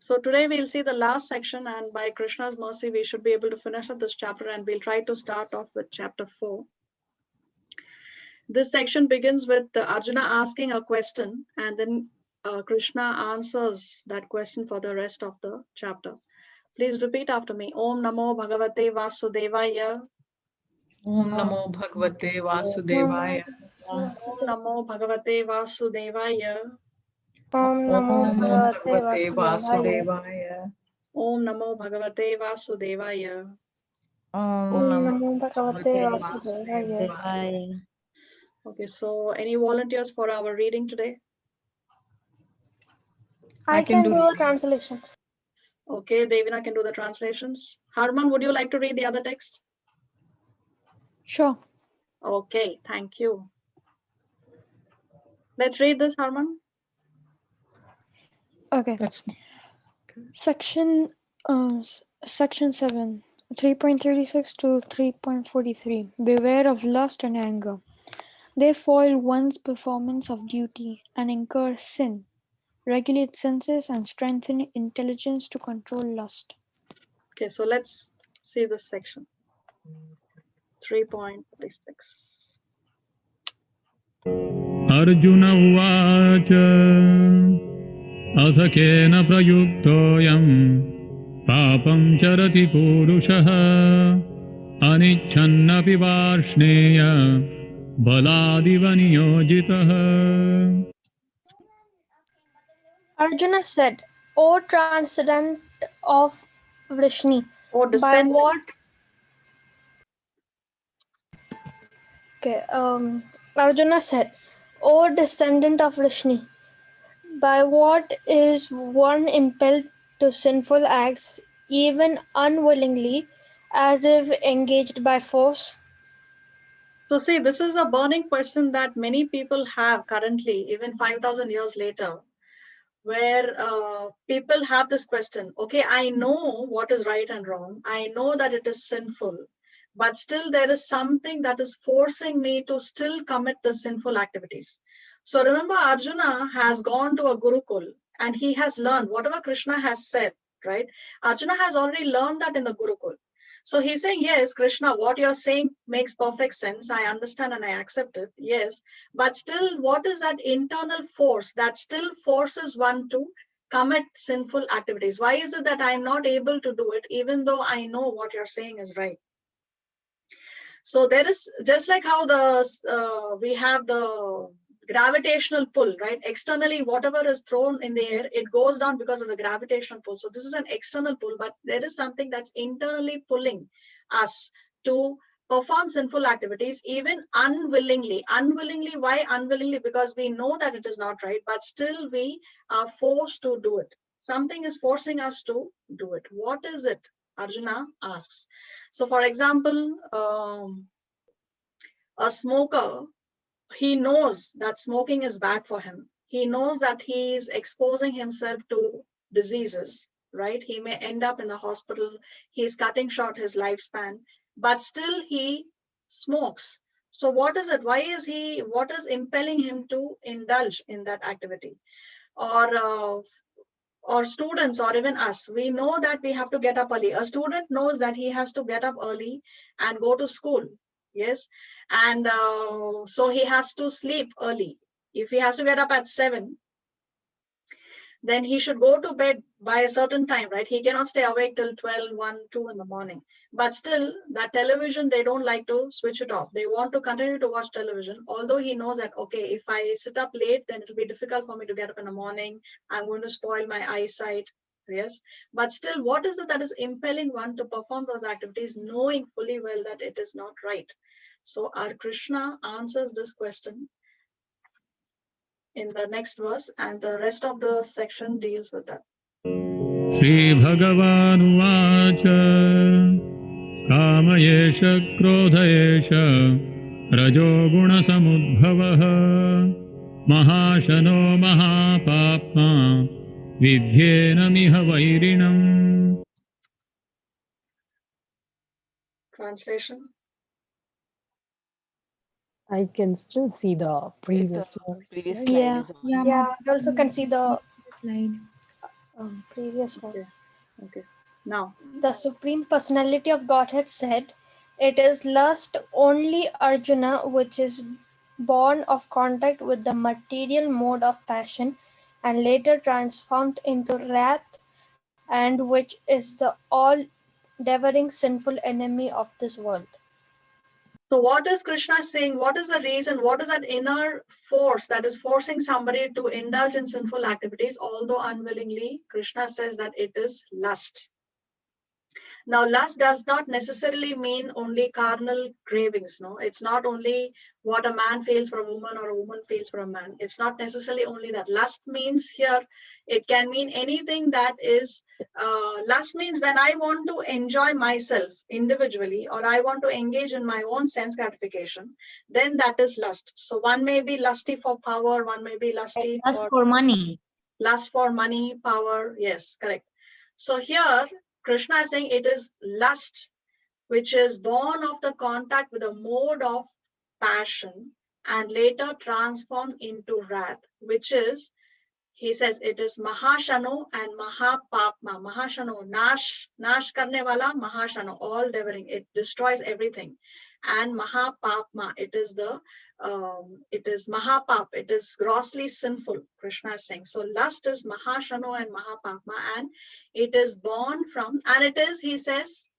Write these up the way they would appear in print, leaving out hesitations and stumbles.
So today we'll see the last section, and by Krishna's mercy, we should be able to finish up this chapter, and we'll try to start off with chapter 4. This section begins with Arjuna asking a question, and then Krishna answers that question for the rest of the chapter. Please repeat after me. Om Namo Bhagavate Vasudevaya. Om Namo Bhagavate Vasudevaya. Om Namo Bhagavate Vasudevaya. Om Namo Bhagavate Bhagavate Vasudevaya. Om Namo Bhagavate Vasudevaya. Om Namo Bhagavate Vasudevaya. Okay, so any volunteers for our reading today? I can do the translations. Okay, Devina can do the translations. Harman, would you like to read the other text? Sure. Okay, thank you. Let's read this, Harman. Okay. Section 7, 3.36 to 3.43. Beware of lust and anger. They foil one's performance of duty and incur sin, regulate senses, and strengthen intelligence to control lust. Okay, so let's see this section. 3.36. Arjuna uvacha athakena prayuktoyam papam charati purushaha anichannapi varshneya baladiva niyojitaha. Arjuna said, O Transcendental of Vrishni, Oh, by descendant. what? Arjuna said, O descendant of Vrishni, by what is one impelled to sinful acts, even unwillingly, as if engaged by force? So see, this is a burning question that many people have currently, even 5,000 years later, where people have this question. Okay, I know what is right and wrong. I know that it is sinful, but still there is something that is forcing me to still commit the sinful activities. So remember, Arjuna has gone to a Gurukul and he has learned whatever Krishna has said, right? Arjuna has already learned that in the Gurukul. So he's saying, yes, Krishna, what you're saying makes perfect sense. I understand and I accept it. Yes. But still, what is that internal force that still forces one to commit sinful activities? Why is it that I'm not able to do it, even though I know what you're saying is right? So there is, just like how we have the gravitational pull, right? Externally, whatever is thrown in the air, it goes down because of the gravitational pull. So this is an external pull, but there is something that's internally pulling us to perform sinful activities, even unwillingly. Unwillingly, why unwillingly? Because we know that it is not right, but still we are forced to do it. Something is forcing us to do it. What is it? Arjuna asks. So for example, a smoker, he knows that smoking is bad for him. He knows that he is exposing himself to diseases, right? He may end up in the hospital. He's cutting short his lifespan, but still he smokes. So what is it? What is impelling him to indulge in that activity? Or students, or even us, we know that we have to get up early. A student knows that he has to get up early and go to school. Yes. And so he has to sleep early. If he has to get up at 7, then he should go to bed by a certain time, right? He cannot stay awake till 12, 1, 2 in the morning. But still, that television, they don't like to switch it off. They want to continue to watch television, although he knows that, okay, if I sit up late, then it'll be difficult for me to get up in the morning. I'm going to spoil my eyesight. Yes. But still, what is it that is impelling one to perform those activities, knowing fully well that it is not right? So our Krishna answers this question in the next verse, and the rest of the section deals with that. Shri Bhagavan uvacha kamayesha krodhayesha rajo guna samudbhavaha mahashano mahapapma vidhyena miha vairinam. Translation. I can still see the previous verse. Previous right? slide is on. Yeah, I also can see the slide. Previous one. Okay. Okay. Now, The Supreme Personality of Godhead said, "It is lust only, Arjuna, which is born of contact with the material mode of passion and later transformed into wrath, and which is the all-devouring sinful enemy of this world." so what is Krishna saying? What is the reason? What is that inner force that is forcing somebody to indulge in sinful activities, although unwillingly? Krishna says that it is lust. Now, lust does not necessarily mean only carnal cravings. No, it's not only what a man feels for a woman or a woman feels for a man. It's not necessarily only that. Lust means here, it can mean anything that is, lust means when I want to enjoy myself individually or I want to engage in my own sense gratification, then that is lust. So one may be lusty for power, one may be lusty for money. Lust for money, power. Yes, correct. So here, Krishna is saying it is lust, which is born of the contact with a mode of passion and later transformed into wrath, which is, he says, it is Mahashano and Mahapapma. Mahashano, nash karne wala, Mahashano, all devouring. It destroys everything. And Mahapapma, it is Mahapap, it is grossly sinful, Krishna is saying. So lust is Mahashano and Mahapapma, and it is born from, and it is, he says,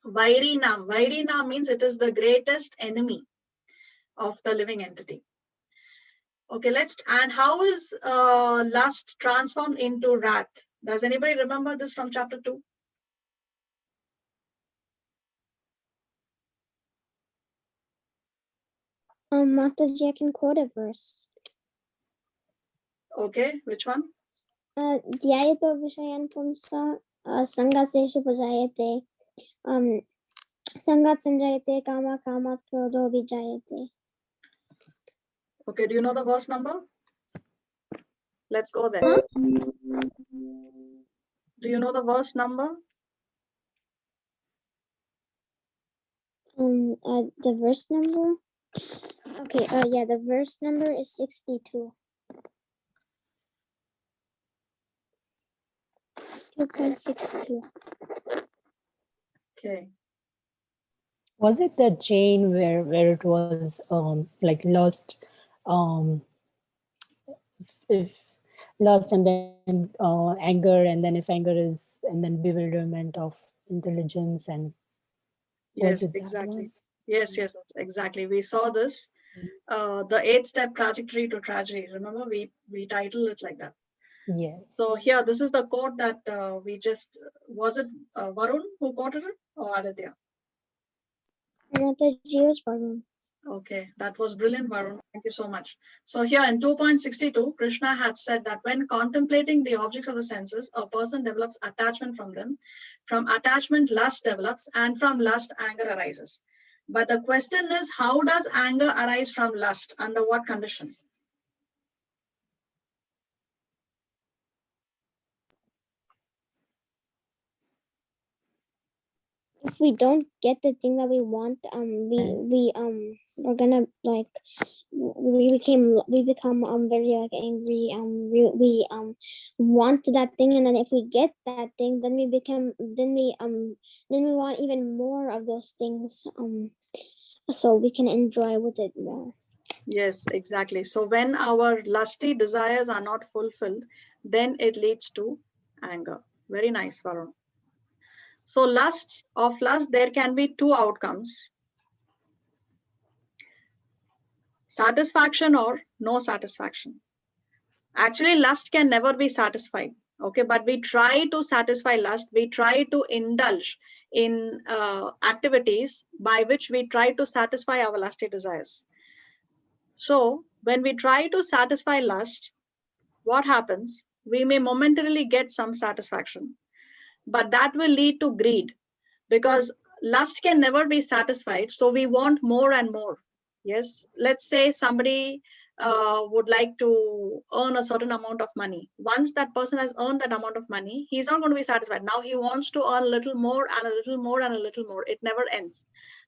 Vairinam. Vairinam means it is the greatest enemy of the living entity. Okay, and how is lust transformed into wrath? Does anybody remember this from chapter 2? Mataji, I can quote a verse. Okay, which one? Dhyayato Vishayan Pumsa Sangaseshu Pujayate Sangat Sanjayate Kama Kamat Krodho Vijayate. Okay, do you know the verse number? Let's go there. Huh? Do you know the verse number? The verse number? Okay, yeah, the verse number is 62. 2.62. Okay. Was it the chain where it was like lust, if lust and then anger, and then if anger is, and then bewilderment of intelligence, and Yes, exactly. Yes, exactly. We saw this, the 8-step trajectory to tragedy. Remember, we titled it like that. Yes. So here, this is the quote that we just, was it Varun who quoted it or Aditya? Mataji was Varun. Okay, that was brilliant, Varun. Thank you so much. So here in 2.62, Krishna had said that when contemplating the objects of the senses, a person develops attachment from them. From attachment, lust develops, and from lust, anger arises. But the question is, how does anger arise from lust? Under what condition? If we don't get the thing that we want, we're gonna like we become very like angry, we want that thing, and then if we get that thing, then we want even more of those things, so we can enjoy with it more. Yes, exactly. So when our lusty desires are not fulfilled, then it leads to anger. Very nice, Varun. So lust, there can be two outcomes: satisfaction or no satisfaction. Actually, lust can never be satisfied. Okay, but we try to satisfy lust. We try to indulge in activities by which we try to satisfy our lusty desires. So when we try to satisfy lust, what happens? We may momentarily get some satisfaction, but that will lead to greed, because lust can never be satisfied. So we want more and more. Yes, let's say somebody would like to earn a certain amount of money. Once that person has earned that amount of money, he's not going to be satisfied. Now he wants to earn a little more and a little more and a little more. It never ends.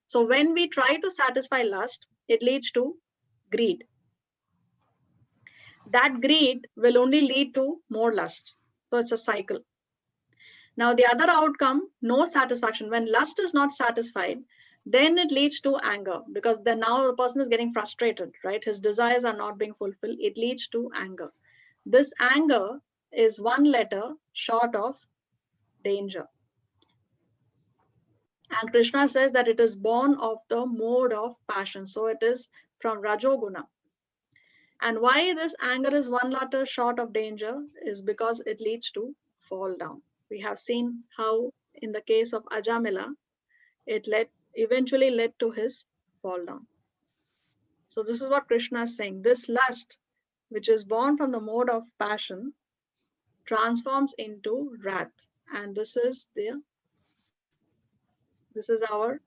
So when we try to satisfy lust, it leads to greed. That greed will only lead to more lust. So it's a cycle. Now the other outcome, no satisfaction. When lust is not satisfied, then it leads to anger, because then now the person is getting frustrated, right? His desires are not being fulfilled. It leads to anger. This anger is one letter short of danger. And Krishna says that it is born of the mode of passion. So it is from Rajoguna. And why this anger is one letter short of danger is because it leads to fall down. We have seen how in the case of Ajamila, it eventually led to his fall down. So this is what Krishna is saying. This lust, which is born from the mode of passion, transforms into wrath. And this is our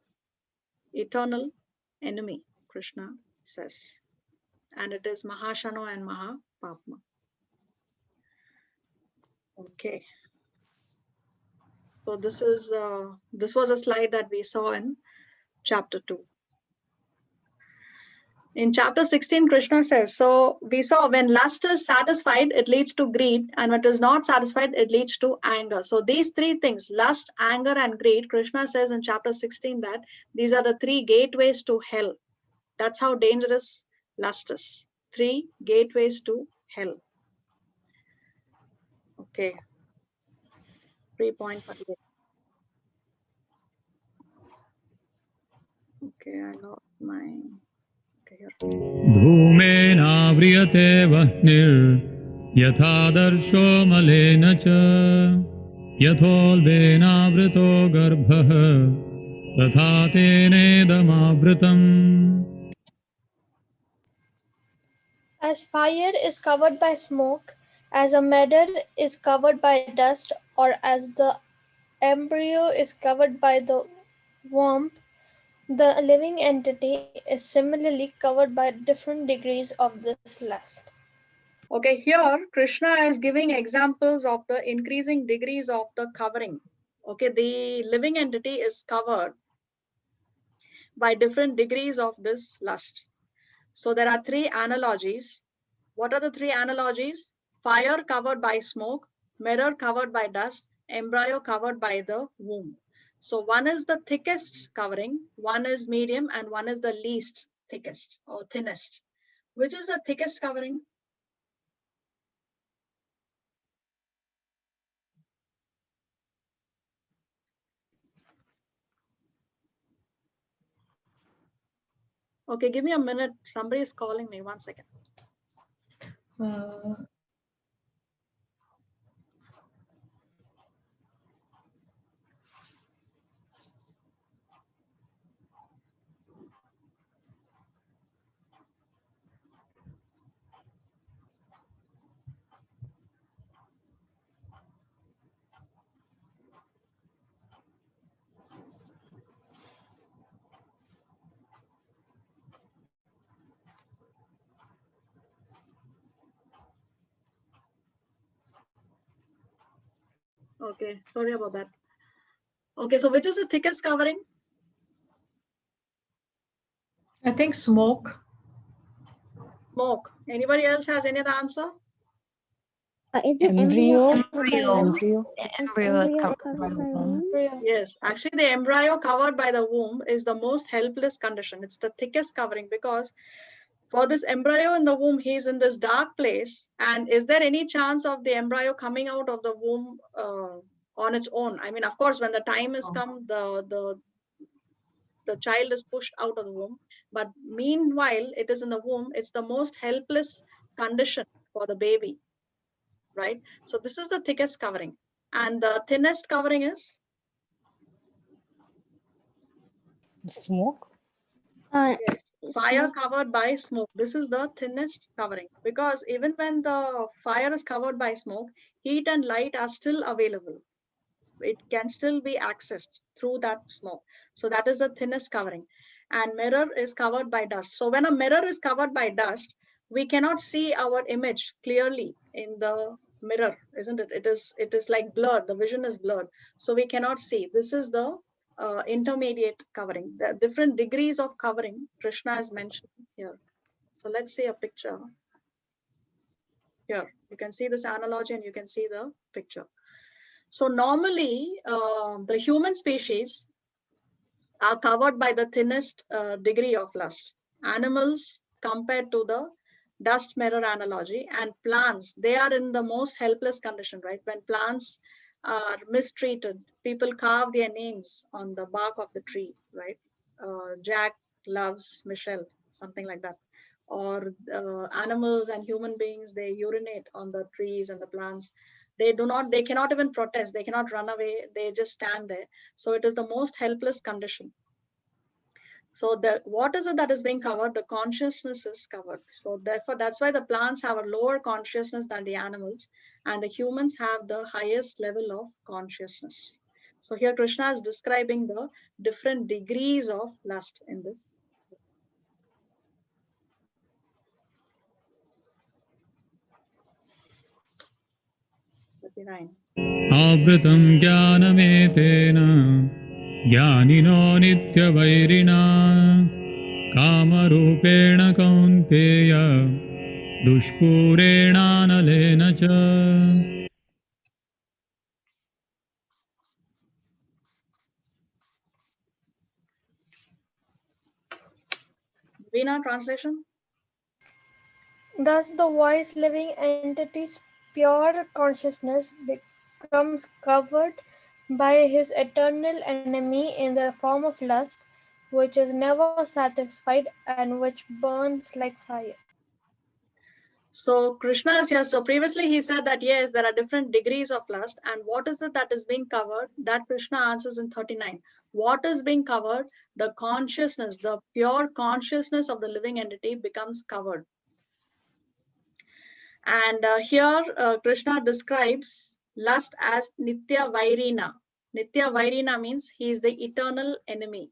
eternal enemy, Krishna says. And it is Mahashano and Mahapapma. Okay. So this was a slide that we saw in chapter 2. In chapter 16, Krishna says, so we saw when lust is satisfied, it leads to greed, and when it is not satisfied, it leads to anger. So these three things, lust, anger, and greed, Krishna says in chapter 16 that these are the three gateways to hell. That's how dangerous lust is. 3 gateways to hell. Okay. 3.5. Okay, I lost my... धूमेनाव्रियते वह्निर्यथादर्शो मलेन च यथोल्बेनावृतो गर्भः तथा तेनेदमावृतम्. As fire is covered by smoke, as a mirror is covered by dust, or as the embryo is covered by the womb, the living entity is similarly covered by different degrees of this lust. Okay, here Krishna is giving examples of the increasing degrees of the covering. Okay, the living entity is covered by different degrees of this lust. So there are 3 analogies. What are the 3 analogies? Fire covered by smoke, mirror covered by dust, embryo covered by the womb. So one is the thickest covering, one is medium, and one is the least thickest or thinnest. Which is the thickest covering? Okay, give me a minute. Somebody is calling me. 1 second. Okay, sorry about that. Okay, so which is the thickest covering? I think smoke. Smoke. Anybody else has any other answer? Is it Embryo. embryo Embryo. covered by womb? Yes, actually the embryo covered by the womb is the most helpless condition. It's the thickest covering because for this embryo in the womb, he's in this dark place. And is there any chance of the embryo coming out of the womb on its own? I mean, of course, when the time has come, the child is pushed out of the womb. But meanwhile, it is in the womb. It's the most helpless condition for the baby, right? So this is the thickest covering. And the thinnest covering is? Smoke. Yes, fire covered by smoke. This is the thinnest covering because even when the fire is covered by smoke, heat and light are still available. It can still be accessed through that smoke. So that is the thinnest covering. And mirror is covered by dust. So when a mirror is covered by dust, we cannot see our image clearly in the mirror, isn't it? It is like blurred. The vision is blurred. So we cannot see. This is the intermediate covering. The different degrees of covering Krishna has mentioned here. So let's see a picture. Here, you can see this analogy and you can see the picture. So normally, the human species are covered by the thinnest degree of lust. Animals, compared to the dust mirror analogy, and plants, they are in the most helpless condition, right? When plants are mistreated, people carve their names on the bark of the tree, right? Jack loves Michelle, something like that. Or animals and human beings, they urinate on the trees and the plants. They cannot even protest, they cannot run away, they just stand there. So it is the most helpless condition. So what is it that is being covered? The consciousness is covered. So therefore, that's why the plants have a lower consciousness than the animals, and the humans have the highest level of consciousness. So here Krishna is describing the different degrees of lust in this. 39. आवृतं ज्ञानमेतेन ज्ञानिनो नित्यवैरिणा कामरूपेण कौन्तेय दुष्पूरेणानलेन च. Veena, translation? Thus, the wise living entity's pure consciousness becomes covered by his eternal enemy in the form of lust, which is never satisfied and which burns like fire. So Krishna is here. So previously he said that yes, there are different degrees of lust. And what is it that is being covered? That Krishna answers in 39. What is being covered? The consciousness, the pure consciousness of the living entity becomes covered. And here Krishna describes lust as Nitya Vairina. Nitya Vairina means he is the eternal enemy.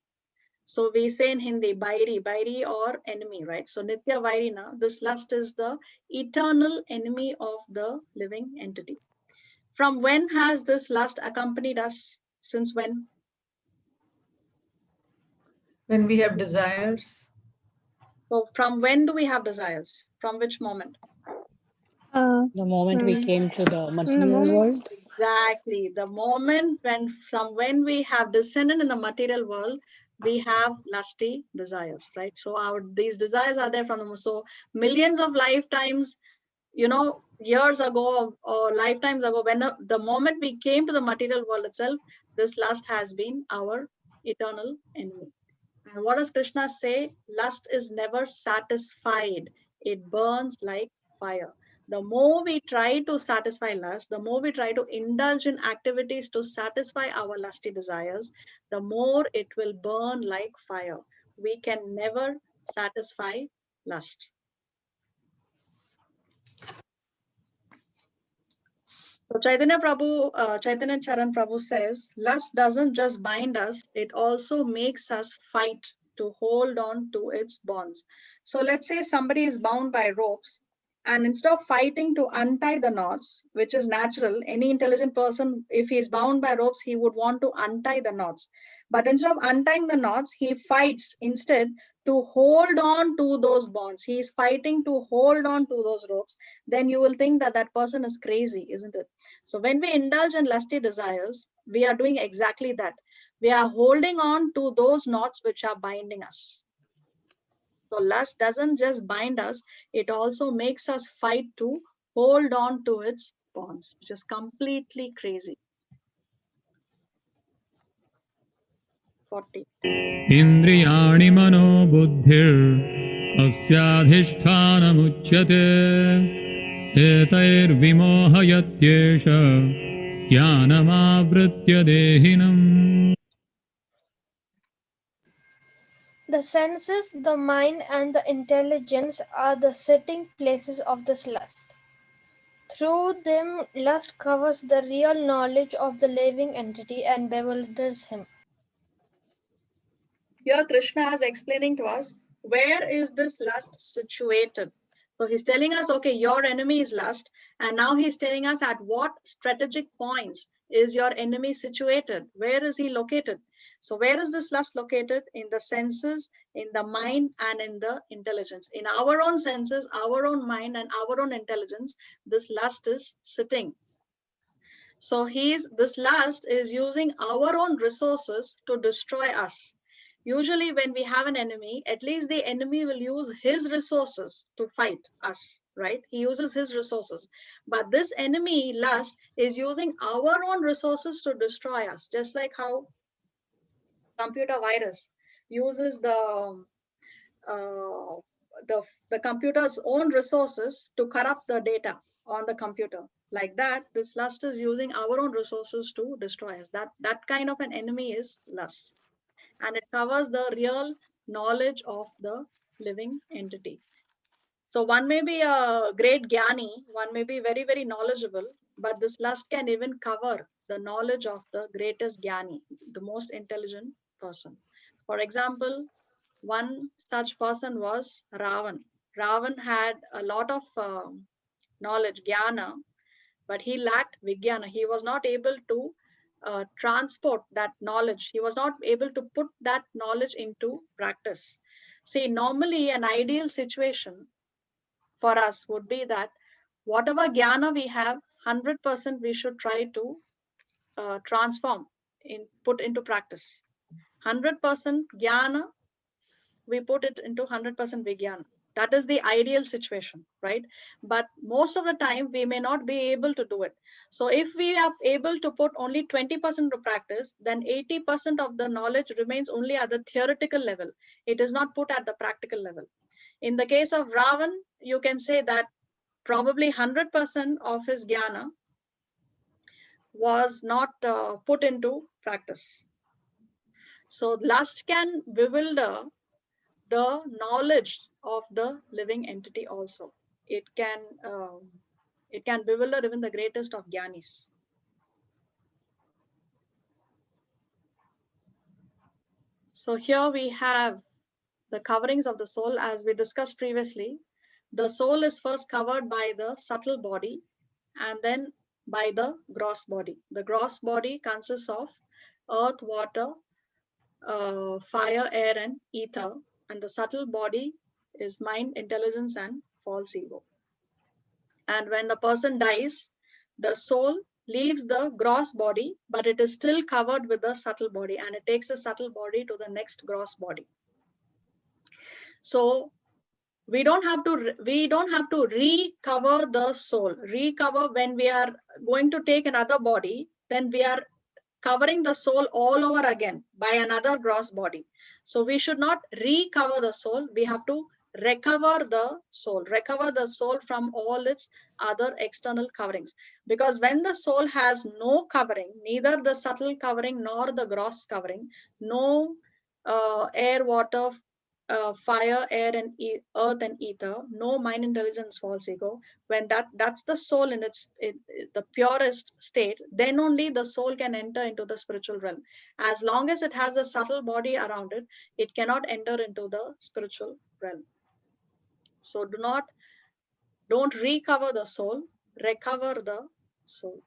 So we say in Hindi, Bairi or enemy, right? So Nitya Vairina, this lust is the eternal enemy of the living entity. From when has this lust accompanied us? Since when? When we have desires. So from when do we have desires? From which moment? The moment we came to the material world. Exactly. The moment from when we have descended in the material world, we have lusty desires, right? So these desires are there from them. So millions of lifetimes, years ago or lifetimes ago, when the moment we came to the material world itself, this lust has been our eternal enemy. And what does Krishna say? Lust is never satisfied. It burns like fire. The more we try to satisfy lust, the more we try to indulge in activities to satisfy our lusty desires, the more it will burn like fire. We can never satisfy lust. So Chaitanya Charan Prabhu says, lust doesn't just bind us, it also makes us fight to hold on to its bonds. So let's say somebody is bound by ropes, and instead of fighting to untie the knots, which is natural, any intelligent person, if he's bound by ropes, he would want to untie the knots. But instead of untying the knots, he fights instead to hold on to those bonds. He is fighting to hold on to those ropes. Then you will think that that person is crazy, isn't it? So when we indulge in lusty desires, we are doing exactly that. We are holding on to those knots which are binding us. So lust doesn't just bind us, it also makes us fight to hold on to its bonds, which is completely crazy. 40. इन्द्रियाणि मनो बुद्धिर् अस्याधिष्ठानमुच्यते एतैर्विमोहयत्येष ज्ञानमावृत्य देहिनम्. The senses, the mind, and the intelligence are the sitting places of this lust. Through them, lust covers the real knowledge of the living entity and bewilders him. Here Krishna is explaining to us, where is this lust situated? So he's telling us, okay, your enemy is lust. And now he's telling us at what strategic points is your enemy situated? Where is he located? So where is this lust located? In the senses, in the mind, and in the intelligence. In our own senses, our own mind, and our own intelligence, this lust is sitting. So this lust is using our own resources to destroy us. Usually when we have an enemy, at least the enemy will use his resources to fight us, right? He uses his resources. But this enemy, lust, is using our own resources to destroy us, just like how computer virus uses uh, the computer's own resources to corrupt the data on the computer. Like that, this lust is using our own resources to destroy us. That kind of an enemy is lust. And it covers the real knowledge of the living entity. So one may be a great jnani, one may be very, very knowledgeable, but this lust can even cover the knowledge of the greatest jnani, the most intelligent person. For example, one such person was Ravan. Ravan had a lot of knowledge, jnana, but he lacked vijnana. He was not able to transport that knowledge. He was not able to put that knowledge into practice. See, normally an ideal situation for us would be that whatever jnana we have, 100% we should try to transform, put into practice. 100% jnana, we put it into 100% vijnana. That is the ideal situation, right? But most of the time we may not be able to do it. So if we are able to put only 20% to practice, then 80% of the knowledge remains only at the theoretical level. It is not put at the practical level. In the case of Ravan, you can say that probably 100% of his jnana was not put into practice. So lust can bewilder the knowledge of the living entity also. It can bewilder even the greatest of jnanis. So here we have the coverings of the soul. As we discussed previously, the soul is first covered by the subtle body and then by the gross body. The gross body consists of earth, water, fire, air, and ether. And the subtle body is mind, intelligence, and false ego. And when the person dies, the soul leaves the gross body, but it is still covered with the subtle body, and it takes the subtle body to the next gross body. So we don't have to recover the soul. Recover, when we are going to take another body, then we are covering the soul all over again by another gross body. So we should not recover the soul. We have to recover the soul from all its other external coverings. Because when the soul has no covering, neither the subtle covering nor the gross covering, no air, water, fire, air, and earth and ether, no mind, intelligence, false ego, when that's the soul in the purest state, then only the soul can enter into the spiritual realm. As long as it has a subtle body around it, it cannot enter into the spiritual realm. So don't recover the soul, recover the soul.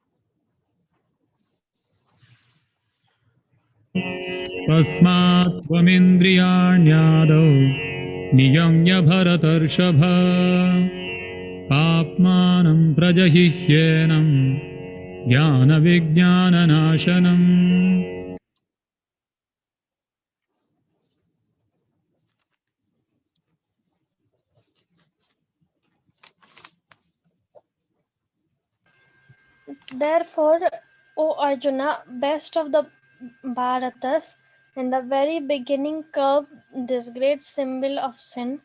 तस्मात् त्वमिन्द्रियाण्यादौ नियम्य भरतर्षभ पाप्मानं प्रजहिह्येनं ज्ञानविज्ञाननाशनम्. Therefore, O Arjuna, best of the Bharatas, in the very beginning curb this great symbol of sin,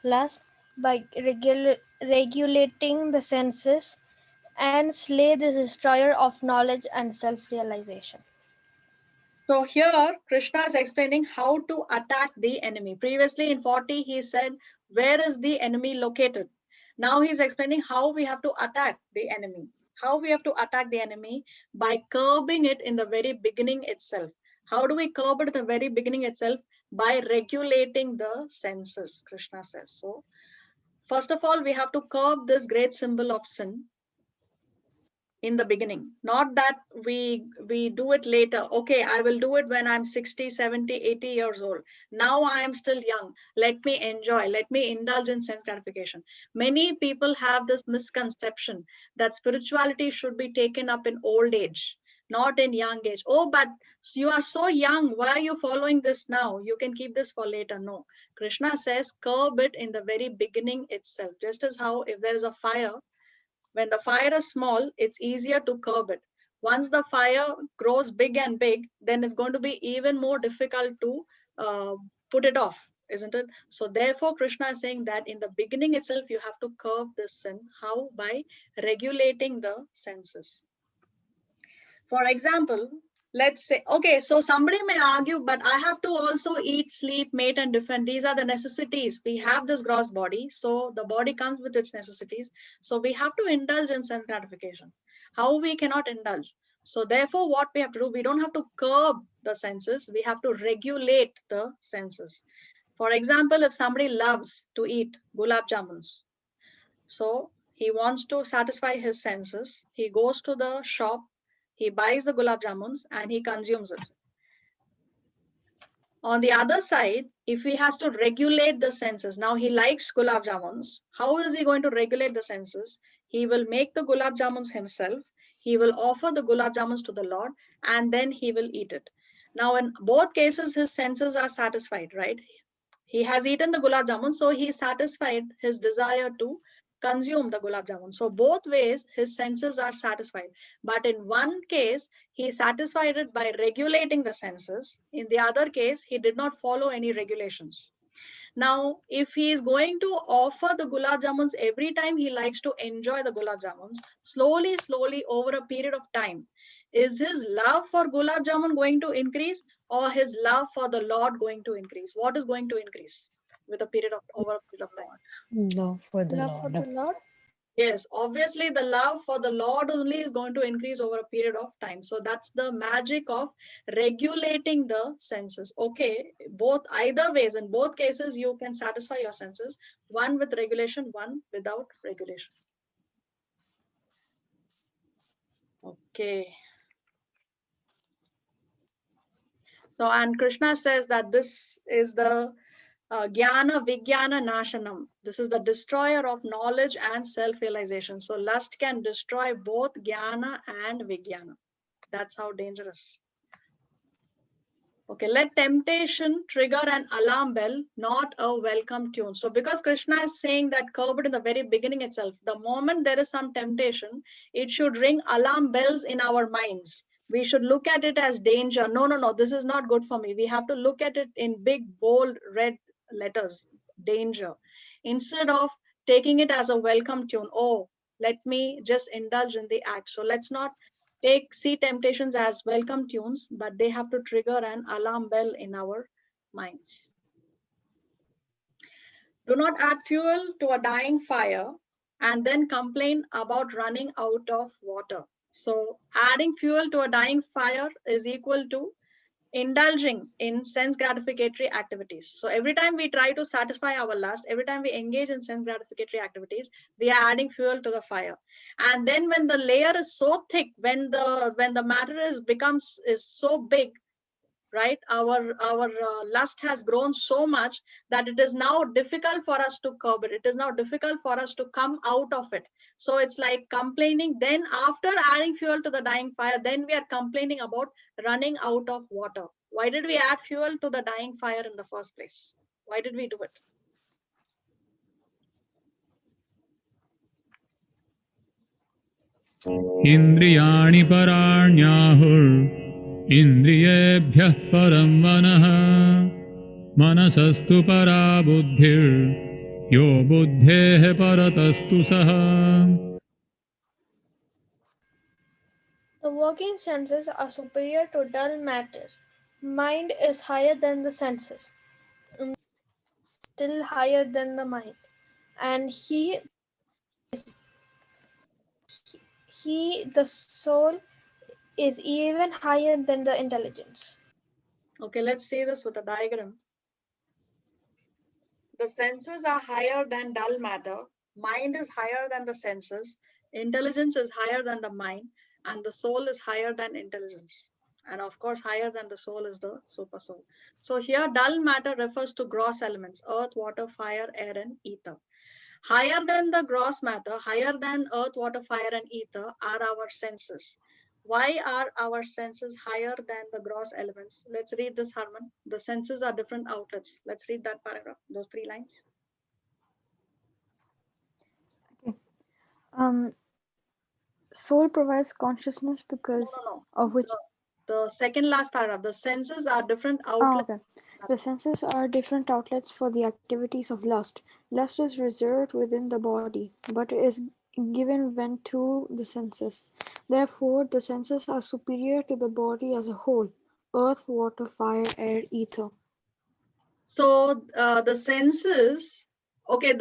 lust, by regulating the senses, and slay this destroyer of knowledge and self-realization. So here Krishna is explaining how to attack the enemy. Previously in 40 he said, where is the enemy located? Now he's explaining how we have to attack the enemy. How we have to attack the enemy? By curbing it in the very beginning itself. How do we curb it at the very beginning itself? By regulating the senses, Krishna says. So first of all, we have to curb this great symbol of sin. in the beginning, not that we do it later. Okay, I will do it when I'm 60, 70, 80 years old. Now I am still young. Let me enjoy. Let me indulge in sense gratification. Many people have this misconception that spirituality should be taken up in old age, not in young age. Oh, but you are so young. Why are you following this now? You can keep this for later. No. Krishna says curb it in the very beginning itself. Just as how if there is a fire, when the fire is small, it's easier to curb it. Once the fire grows big and big, then it's going to be even more difficult to put it off, isn't it? So therefore, Krishna is saying that in the beginning itself, you have to curb this sin. How? By regulating the senses. For example, let's say, okay, so somebody may argue, but I have to also eat, sleep, mate, and defend. These are the necessities. We have this gross body, so the body comes with its necessities. So we have to indulge in sense gratification. How we cannot indulge? So therefore, what we have to do, we don't have to curb the senses. We have to regulate the senses. For example, if somebody loves to eat gulab jamuns, so he wants to satisfy his senses. He goes to the shop, he buys the gulab jamuns and he consumes it. On the other side, if he has to regulate the senses, now he likes gulab jamuns. How is he going to regulate the senses? He will make the gulab jamuns himself. He will offer the gulab jamuns to the Lord and then he will eat it. Now, in both cases, his senses are satisfied, right? He has eaten the gulab jamun, so he satisfied his desire to consume the gulab jamun. So both ways, his senses are satisfied. But in one case, he satisfied it by regulating the senses. In the other case, he did not follow any regulations. Now, if he is going to offer the gulab jamuns every time he likes to enjoy the gulab jamuns, slowly, slowly over a period of time, is his love for gulab jamun going to increase or his love for the Lord going to increase? What is going to increase with a period of over a period of time? Love for the Love for Lord. the Lord. Yes, obviously the love for the Lord only is going to increase over a period of time. So that's the magic of regulating the senses. Okay, both either ways, in both cases, you can satisfy your senses, one with regulation, one without regulation. Okay. So, and Krishna says that this is the Jnana Vijnana Nashanam. This is the destroyer of knowledge and self-realization. So lust can destroy both Jnana and Vijnana. That's how dangerous. Okay, let temptation trigger an alarm bell, not a welcome tune. So because Krishna is saying that curb it in the very beginning itself, the moment there is some temptation, it should ring alarm bells in our minds. We should look at it as danger. No, no, no, this is not good for me. We have to look at it in big, bold, red letters, danger. Instead of taking it as a welcome tune, oh, let me just indulge in the act. So let's not see temptations as welcome tunes, but they have to trigger an alarm bell in our minds. Do not add fuel to a dying fire and then complain about running out of water. So adding fuel to a dying fire is equal to indulging in sense gratificatory activities. So every time we try to satisfy our lust, every time we engage in sense gratificatory activities, we are adding fuel to the fire. And then when the layer is so thick, when the matter is so big, right, our lust has grown so much that it is now difficult for us to curb it. It is now difficult for us to come out of it. So it's like complaining. Then after adding fuel to the dying fire, then we are complaining about running out of water. Why did we add fuel to the dying fire in the first place? Why did we do it? इन्द्रियाणि पराण्याहुर् इन्द्रियेभ्यः परं मनः मनसस्तु परा बुद्धिर् यो बुद्धेः परतस्तु सः. The working senses are superior to dull matter. Mind is higher than the senses, still higher than the mind. And the soul, is even higher than the intelligence. Okay, let's see this with a diagram. The senses are higher than dull matter. Mind is higher than the senses. Intelligence is higher than the mind, and the soul is higher than intelligence. And of course, higher than the soul is the super soul. So here, dull matter refers to gross elements: earth, water, fire, air, and ether. Higher than the gross matter, higher than earth, water, fire, and ether are our senses. Why are our senses higher than the gross elements? Let's read this, Harman. The senses are different outlets. Let's read that paragraph, those 3 lines. Okay. Soul provides consciousness because No. of which. The second last paragraph. The senses are different Oh, outlets. okay. The senses are different outlets for the activities of lust. Lust is reserved within the body, but is given vent to the senses. Therefore, the senses are superior to the body as a whole: earth, water, fire, air, ether. So the senses, okay,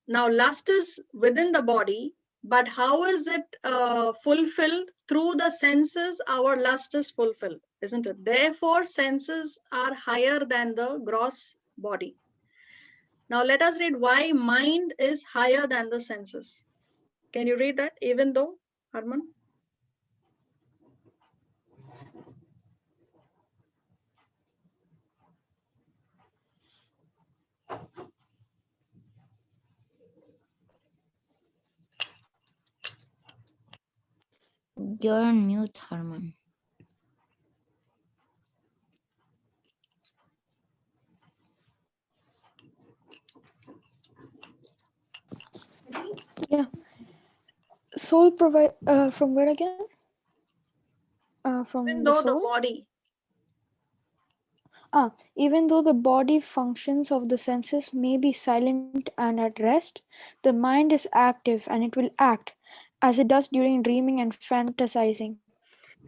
now lust is within the body, but how is it fulfilled? Through the senses, our lust is fulfilled, isn't it? Therefore, senses are higher than the gross body. Now let us read why mind is higher than the senses. Can you read that even though, Harman? You're on mute, Harman. Yeah. Soul provide from where again? From Even the though the soul. body, Even though the body functions of the senses may be silent and at rest, the mind is active and it will act as it does during dreaming and fantasizing.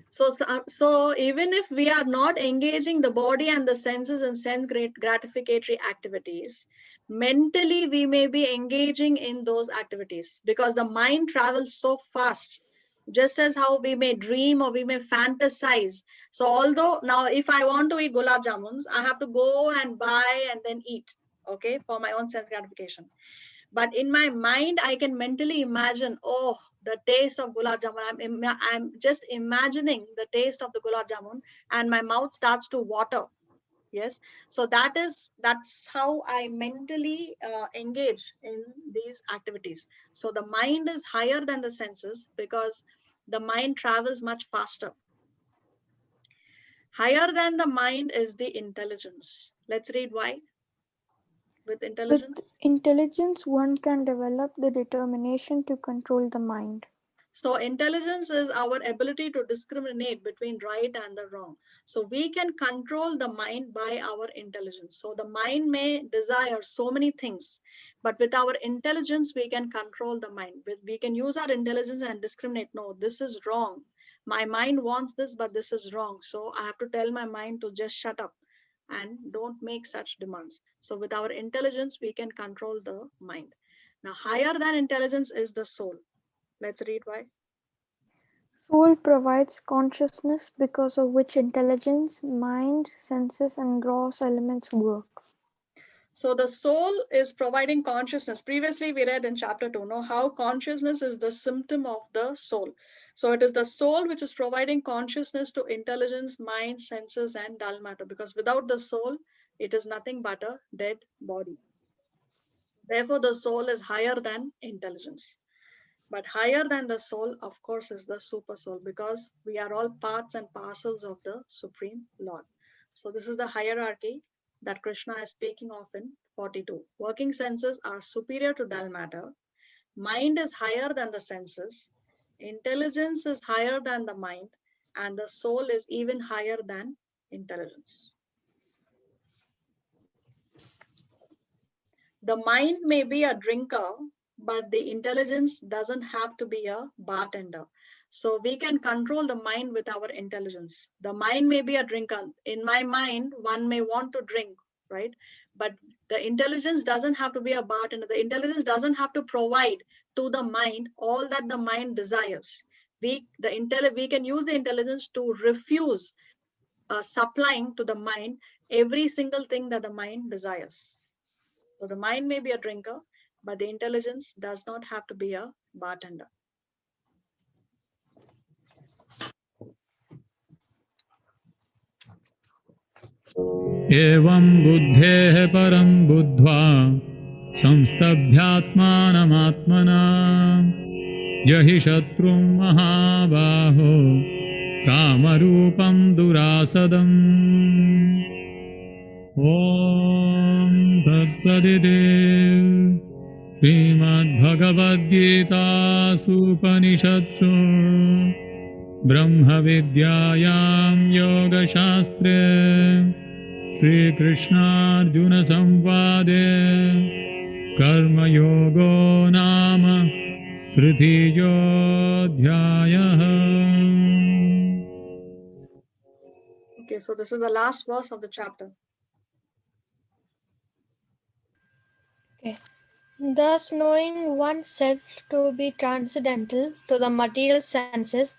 so even if we are not engaging the body and the senses in sense gratificatory activities, mentally we may be engaging in those activities because the mind travels so fast, just as how we may dream or we may fantasize. So although now if I want to eat gulab jamuns, I have to go and buy and then eat, okay, for my own sense gratification. But in my mind, I can mentally imagine, oh, the taste of gulab jamun. I'm just imagining the taste of the gulab jamun, and my mouth starts to water. Yes, so that's how I mentally engage in these activities. So the mind is higher than the senses because the mind travels much faster. Higher than the mind is the intelligence. Let's read why. With intelligence. With intelligence, one can develop the determination to control the mind. So intelligence is our ability to discriminate between right and the wrong. So we can control the mind by our intelligence. So the mind may desire so many things, but with our intelligence, we can control the mind. We can use our intelligence and discriminate. No, this is wrong. My mind wants this, but this is wrong. So I have to tell my mind to just shut up and don't make such demands. So with our intelligence, we can control the mind. Now, higher than intelligence is the soul. Let's read why. Soul provides consciousness because of which intelligence, mind, senses, and gross elements work. So the soul is providing consciousness. Previously, we read in chapter 2, know how consciousness is the symptom of the soul. So it is the soul which is providing consciousness to intelligence, mind, senses, and dull matter. Because without the soul, it is nothing but a dead body. Therefore, the soul is higher than intelligence. But higher than the soul, of course, is the super soul because we are all parts and parcels of the Supreme Lord. So this is the hierarchy that Krishna is speaking of in 42. Working senses are superior to dull matter. Mind is higher than the senses. Intelligence is higher than the mind. And the soul is even higher than intelligence. The mind may be a drinker, but the intelligence doesn't have to be a bartender. So we can control the mind with our intelligence. The mind may be a drinker. In my mind, one may want to drink, right? But the intelligence doesn't have to be a bartender. The intelligence doesn't have to provide to the mind all that the mind desires. We can use the intelligence to refuse supplying to the mind every single thing that the mind desires. So the mind may be a drinker, but the intelligence does not have to be a bartender. एवं बुद्धेः परं बुद्ध्वा संस्तभ्यात्मानमात्मना जहि शत्रुं महाबाहो कामरूपं दुरासदम् ॐ तत्सदिति श्रीमद्भगवद्गीतासूपनिषत्सु ब्रह्मविद्यायां योगशास्त्रे श्रीकृष्णार्जुनसंवादे कर्मयोगो नाम तृतीयोऽध्यायः। Okay, so this is the last verse of the chapter. Okay. Thus, knowing oneself to be transcendental to the material senses,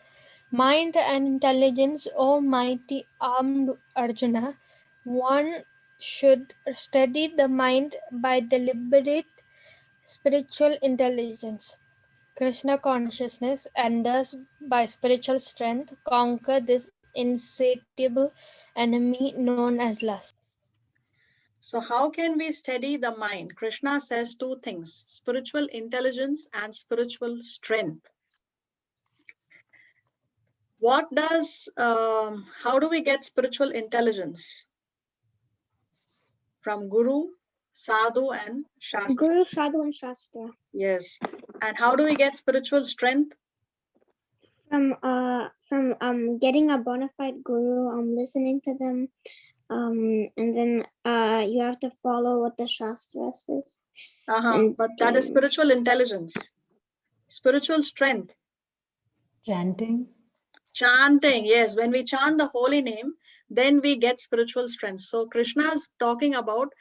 mind and intelligence, O mighty armed Arjuna, one should steady the mind by deliberate spiritual intelligence, Krishna consciousness, and thus by spiritual strength conquer this insatiable enemy known as lust. So how can we steady the mind? Krishna says two things: spiritual intelligence and spiritual strength. What does, how do we get spiritual intelligence? From Guru, Sadhu, and Shastra. Guru, Sadhu, and Shastra. Yes. And how do we get spiritual strength? From getting a bona fide guru, listening to them, and then you have to follow what the Shastra says. But that is spiritual intelligence. Spiritual strength. Chanting. Chanting, yes. When we chant the holy name, then we get spiritual strength. So Krishna is talking about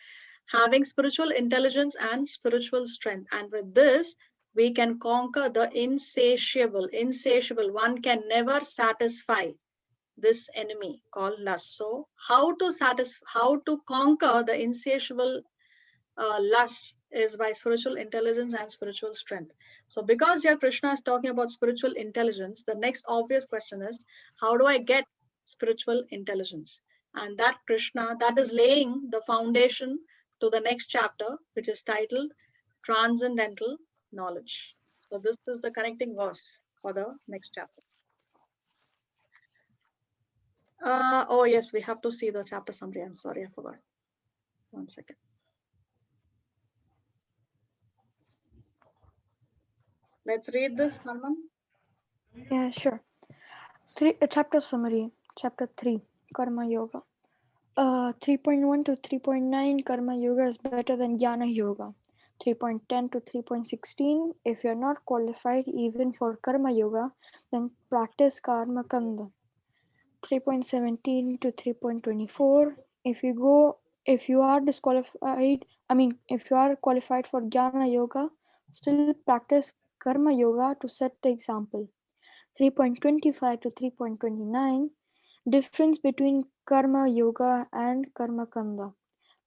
having spiritual intelligence and spiritual strength. And with this, we can conquer the insatiable. Insatiable. One can never satisfy this enemy called lust. So how to conquer the insatiable lust is by spiritual intelligence and spiritual strength. So because here Krishna is talking about spiritual intelligence, the next obvious question is, how do I get spiritual intelligence? And that Krishna, that is laying the foundation to the next chapter, which is titled Transcendental Knowledge. So this is the connecting verse for the next chapter. Oh yes, we have to see the chapter summary. I'm sorry, I forgot. 1 second. Let's read this, Harman. Yeah, sure. Chapter summary. Chapter 3, Karma Yoga. 3.1 to 3.9, Karma Yoga is better than Jnana Yoga. 3.10 to 3.16, if you're not qualified even for Karma Yoga, then practice Karma Kanda. 3.17 to 3.24, if you are qualified for Jnana Yoga, still practice Karma Yoga to set the example. 3.25 to 3.29, difference between Karma Yoga and Karma Kanda.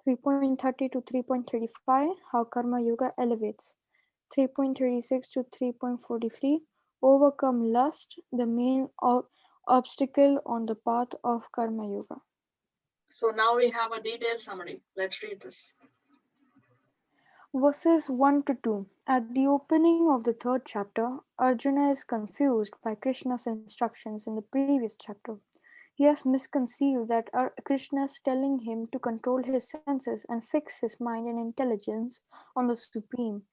3.30 to 3.35, how Karma Yoga elevates. 3.36 to 3.43, overcome lust, the main obstacle on the path of Karma Yoga. So now we have a detailed summary. Let's read this. Verses 1 to 2. At the opening of the third chapter, Arjuna is confused by Krishna's instructions in the previous chapter. He has misconceived that Krishna is telling him to control his senses and fix his mind and intelligence on the Supreme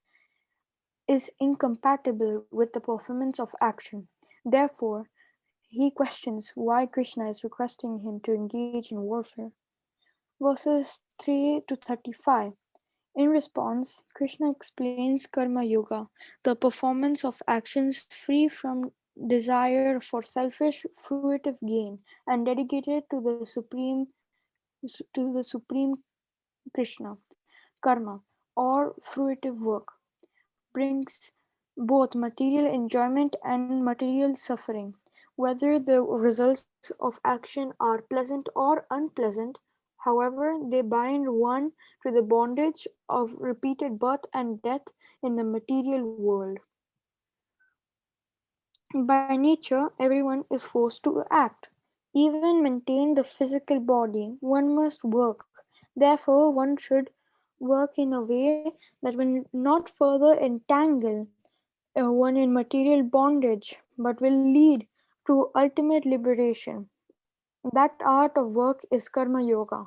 is incompatible with the performance of action. Therefore, he questions why Krishna is requesting him to engage in warfare. Verses 3 to 35. In response, Krishna explains Karma Yoga, the performance of actions free from desire for selfish, fruitive gain, and dedicated to the Supreme Krishna. Karma, or fruitive work, brings both material enjoyment and material suffering. Whether the results of action are pleasant or unpleasant, however, they bind one to the bondage of repeated birth and death in the material world. By nature, everyone is forced to act. even maintain the physical body, one must work. Therefore, one should work in a way that will not further entangle one in material bondage, but will lead to ultimate liberation. That art of work is karma yoga,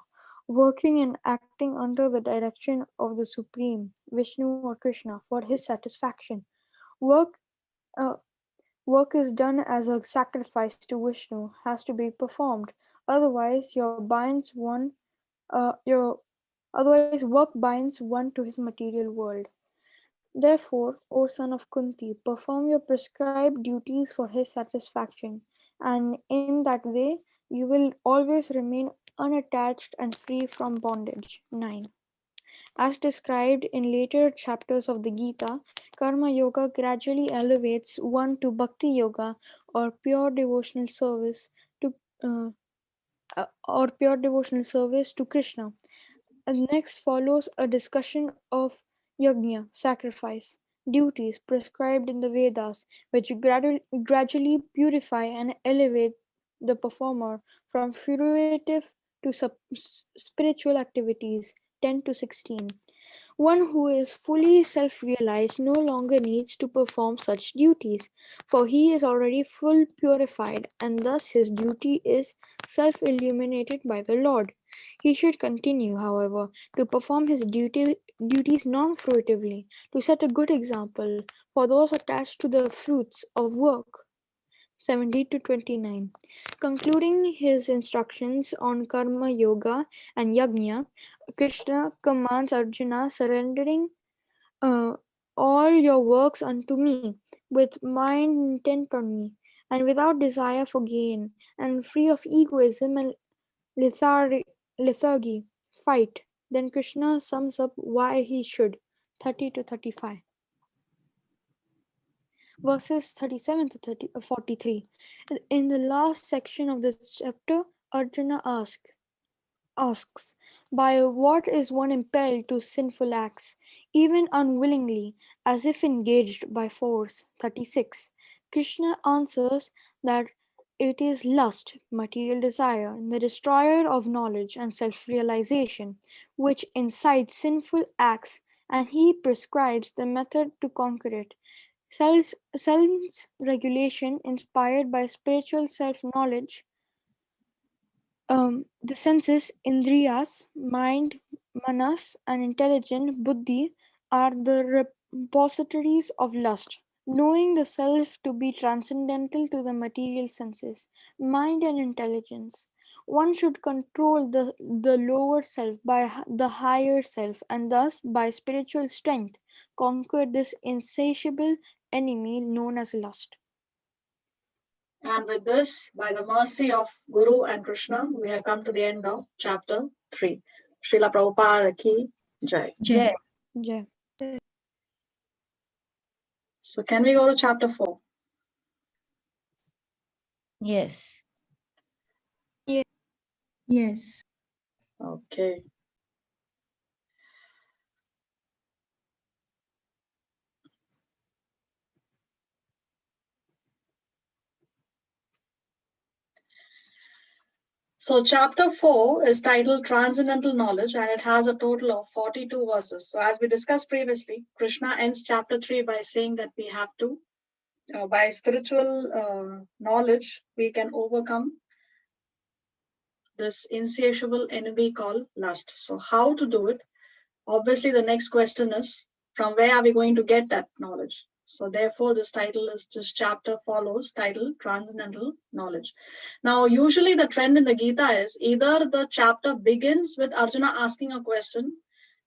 working and acting under the direction of the Supreme, Vishnu or Krishna, for his satisfaction. Work, uh, work is done as a sacrifice to Vishnu, has to be performed. Otherwise, your otherwise work binds one to his material world. Therefore, O son of Kunti, perform your prescribed duties for his satisfaction, and in that way you will always remain unattached and free from bondage. 9. As described in later chapters of the Gita, Karma Yoga gradually elevates one to Bhakti Yoga or pure devotional service to Krishna. And next follows a discussion of yagna, sacrifice, duties prescribed in the Vedas, which gradually purify and elevate the performer from fruitive to spiritual activities. 10 to 16. One who is fully self realized no longer needs to perform such duties, for he is already full purified, and thus his duty is self illuminated by the Lord. He should continue, however, to perform his duties non fruitively, to set a good example for those attached to the fruits of work. 70 to 29. Concluding his instructions on karma yoga and yagna, Krishna commands Arjuna, surrendering uh, all your works unto me, with mind intent on me, and without desire for gain, and free of egoism and lethargy, fight. Then Krishna sums up why he should. 30 to 35. Verses 37 to 43. In the last section of this chapter, Arjuna asks, by what is one impelled to sinful acts, even unwillingly, as if engaged by force? 36. Krishna answers that it is lust, material desire, the destroyer of knowledge and self realization, which incites sinful acts, and he prescribes the method to conquer it. Self regulation inspired by spiritual self knowledge. The senses, indriyas, mind, manas, and intelligent, buddhi, are the repositories of lust. Knowing the self to be transcendental to the material senses, mind, and intelligence, one should control the lower self by the higher self, and thus, by spiritual strength, conquer this insatiable enemy known as lust. And with this, by the mercy of Guru and Krishna, we have come to the end of chapter 3. Srila Prabhupada ki Jai. Jai. Jai. So can we go to chapter 4? Yes. Yes. Okay. So chapter 4 is titled Transcendental Knowledge, and it has a total of 42 verses. So as we discussed previously, Krishna ends chapter 3 by saying that we have to, by spiritual knowledge, we can overcome this insatiable enemy called lust. So how to do it? Obviously, the next question is, from where are we going to get that knowledge? So therefore, this chapter follows titled Transcendental Knowledge. Now, usually the trend in the Gita is either the chapter begins with Arjuna asking a question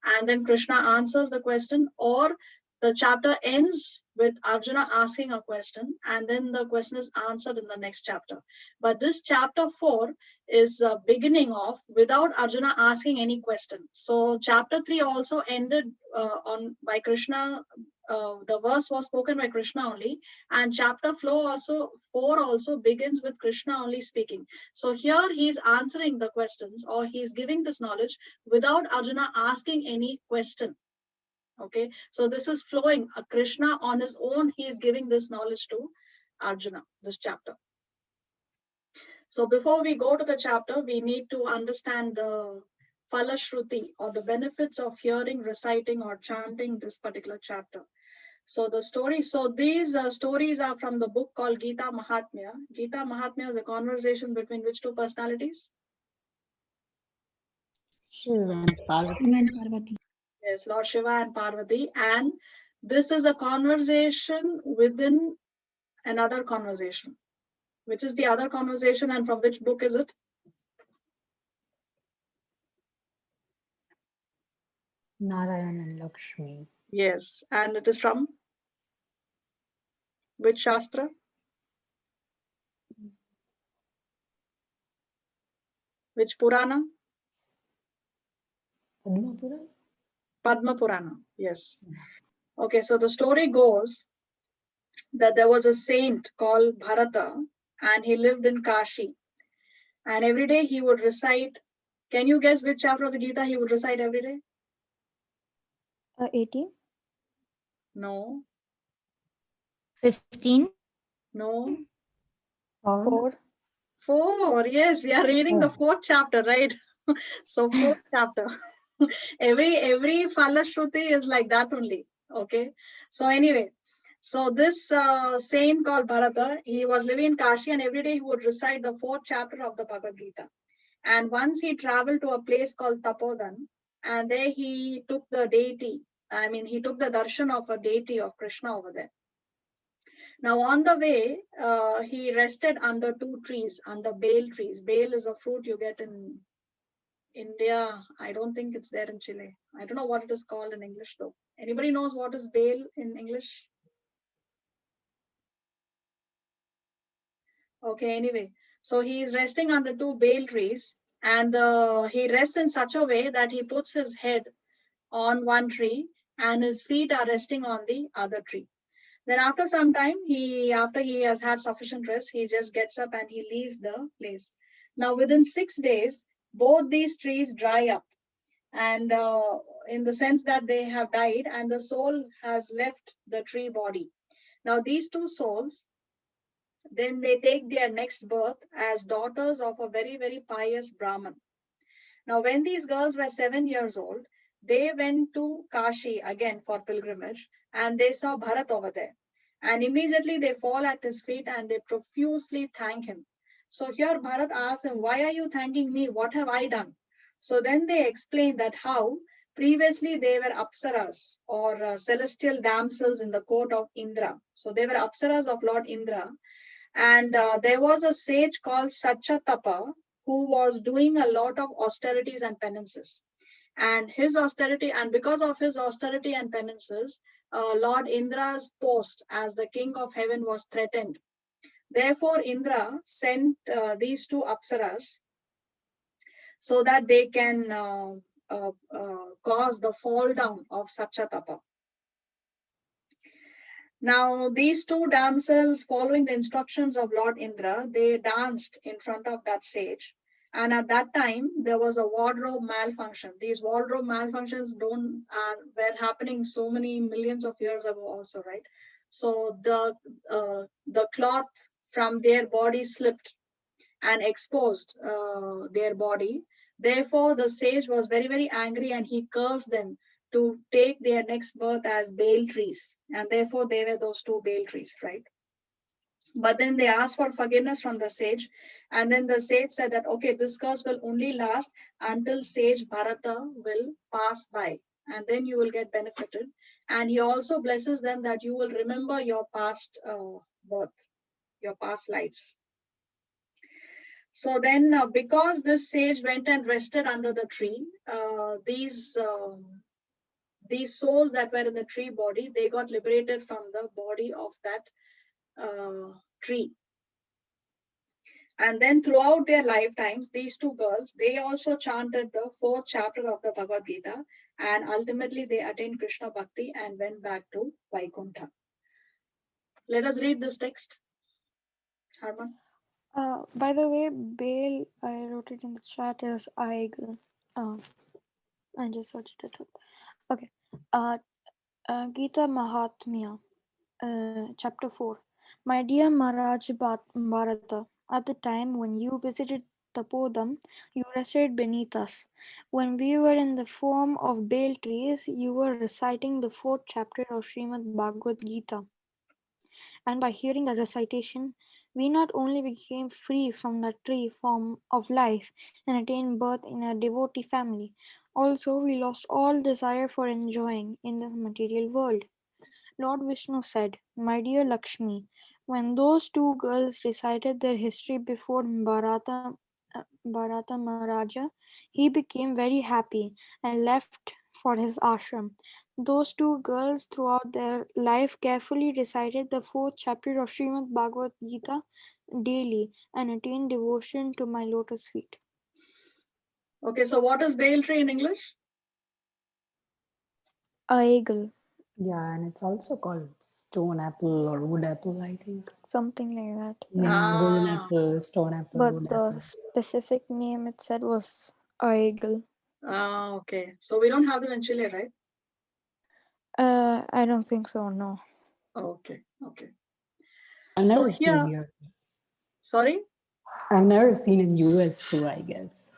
and then Krishna answers the question, or the chapter ends with Arjuna asking a question and then the question is answered in the next chapter. But this chapter 4 is beginning off without Arjuna asking any question. So chapter 3 also ended by Krishna. The verse was spoken by Krishna only, and chapter 4 also begins with Krishna only speaking. So here he's answering the questions, or he's giving this knowledge without Arjuna asking any question. Okay, so this is flowing. Krishna on his own, he is giving this knowledge to Arjuna, this chapter. So before we go to the chapter, we need to understand the Falashruti, or the benefits of hearing, reciting, or chanting this particular chapter. So the story, so these stories are from the book called Gita Mahatmya. Gita Mahatmya is a conversation between which two personalities? Shiva and Parvati. And Parvati. Yes, Lord Shiva and Parvati. And this is a conversation within another conversation. Which is the other conversation, and from which book is it? Narayan and Lakshmi. Yes, and it is from which Shastra? Which Purana? Padma Purana? Padma Purana. Yes. Okay, so the story goes that there was a saint called Bharata, and he lived in Kashi. And every day he would recite. Can you guess which chapter of the Gita he would recite every day? 18. No, 15. no. 4. 4. Yes, we are reading the 4th chapter, right? So 4th chapter. every Falashruti is like that only. Okay. So anyway, so this saint called Bharata, he was living in Kashi, and every day he would recite the 4th chapter of the Bhagavad Gita. And once he traveled to a place called Tapodan, and there he took the deity. I mean, he took the darshan of a deity of Krishna over there. Now, on the way, he rested under 2 trees, under bale trees. Bale is a fruit you get in India. I don't think it's there in Chile. I don't know what it is called in English, though. Anybody knows what is bale in English? Okay, anyway. So he is resting under 2 bale trees, and he rests in such a way that he puts his head on one tree and his feet are resting on the other tree. Then after some time, after he has had sufficient rest, he just gets up and he leaves the place. Now within 6 days, both these trees dry up, and in the sense that they have died and the soul has left the tree body. Now these 2 souls, then they take their next birth as daughters of a very, very pious Brahman. Now, when these girls were 7 years old, they went to Kashi again for pilgrimage, and they saw Bharat over there. And immediately they fall at his feet and they profusely thank him. So here Bharat asks him, "Why are you thanking me? What have I done?" So then they explain that how previously they were apsaras, or celestial damsels in the court of Indra. So they were apsaras of Lord Indra. And there was a sage called Satchatapa who was doing a lot of austerities and penances. And because of his austerity and penances, Lord Indra's post as the king of heaven was threatened. Therefore, Indra sent these 2 apsaras so that they can cause the fall down of Satchatapa. Now, these 2 damsels, following the instructions of Lord Indra, they danced in front of that sage. And at that time, there was a wardrobe malfunction. These wardrobe malfunctions were happening so many millions of years ago also, right? So the cloth from their body slipped and exposed their body. Therefore, the sage was very, very angry, and he cursed them to take their next birth as bale trees. And therefore, they were those 2 bale trees, right? But then they asked for forgiveness from the sage. And then the sage said that, okay, this curse will only last until sage Bharata will pass by. And then you will get benefited. And he also blesses them that you will remember your past birth, your past lives. So then, because this sage went and rested under the tree, these souls that were in the tree body, they got liberated from the body of that tree. And then throughout their lifetimes, these 2 girls, they also chanted the 4th chapter of the Bhagavad Gita, and ultimately they attained Krishna Bhakti and went back to Vaikuntha. Let us read this text. Harman. By the way, Bale, I wrote it in the chat as I just searched it up. Okay. Gita Mahatmya, chapter 4. My dear Maharaj Bharata, At the time when you visited Tapodam, you rested beneath us. When we were in the form of bale trees, you were reciting the fourth chapter of Srimad Bhagavad-Gita. And by hearing that recitation, we not only became free from the tree form of life and attained birth in a devotee family, also we lost all desire for enjoying in this material world. Lord Vishnu said, "My dear Lakshmi, when those two girls recited their history before Bharata Maharaja, he became very happy and left for his ashram. Those two girls throughout their life carefully recited the fourth chapter of Srimad Bhagavad Gita daily and attained devotion to my lotus feet." Okay, so what is bale tree in English? A eagle, Yeah, and it's also called stone apple or wood apple, I think. something like that. Yeah, golden Ah, apple, stone apple, But wood the apple. specific name it said was a eagle. okay. So we don't have them in Chile, right? I don't think so, no. Okay, okay. I've So never seen here, here. sorry? I've never seen in US too, I guess.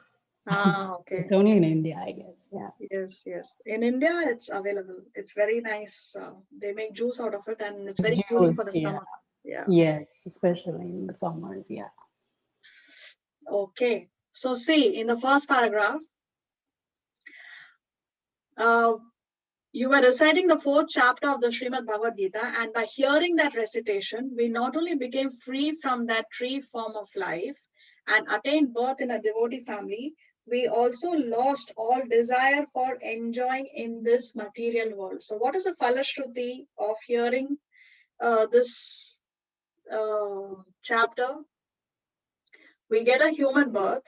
Okay. It's only in India, I guess. Yeah. Yes, yes. In India, it's available. It's very nice. They make juice out of it and it's very cooling for Juice, the yeah. stomach. Yeah. Yes, especially in the summers, yeah. Okay. So see, in the first paragraph, uh, you were reciting the fourth chapter of the Srimad Bhagavad Gita, and by hearing that recitation, we not only became free from that tree form of life and attained birth in a devotee family, we also lost all desire for enjoying in this material world. So, what is the falashruti of hearing this chapter? We get a human birth.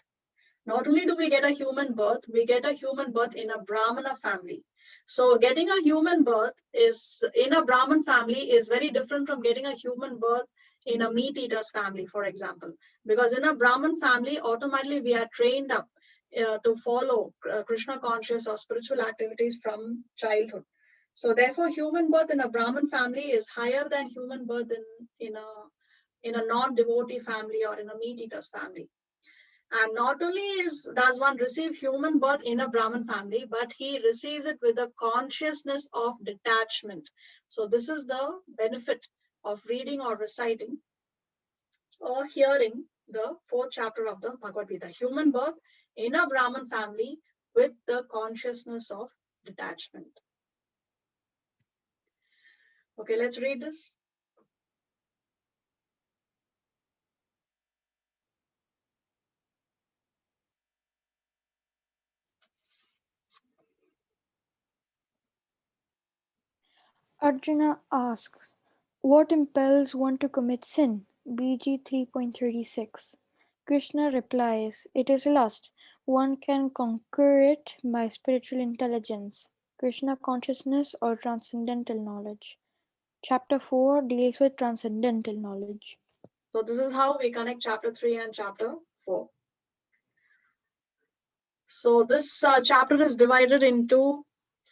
Not only do we get a human birth, we get a human birth in a Brahmana family. So getting a human birth is in a Brahmin family is very different from getting a human birth in a meat eater's family, for example. Because in a Brahmin family, automatically we are trained up to follow Krishna conscious or spiritual activities from childhood. So therefore, human birth in a Brahmin family is higher than human birth in a non-devotee family or in a meat eater's family. And not only does one receive human birth in a Brahmin family, but he receives it with a consciousness of detachment. So this is the benefit of reading or reciting or hearing the fourth chapter of the Bhagavad Gita. Human birth in a Brahmin family with the consciousness of detachment. Okay, let's read this. Arjuna asks, "What impels one to commit sin?" BG 3.36. Krishna replies, "It is lust. One can conquer it by spiritual intelligence, Krishna consciousness, or transcendental knowledge." Chapter 4 deals with transcendental knowledge. So this is how we connect chapter 3 and chapter 4. So this chapter is divided into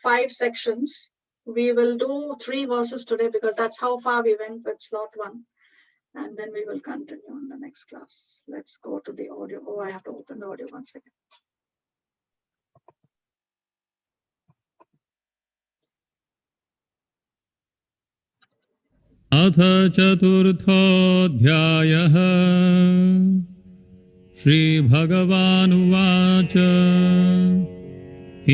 5 sections. We will do 3 verses today because that's how far we went with slot 1. And then we will continue in the next class. Let's go to the audio. Oh, I have to open the audio 1 second. अथ चतुर्थोऽध्यायः श्रीभगवानुवाच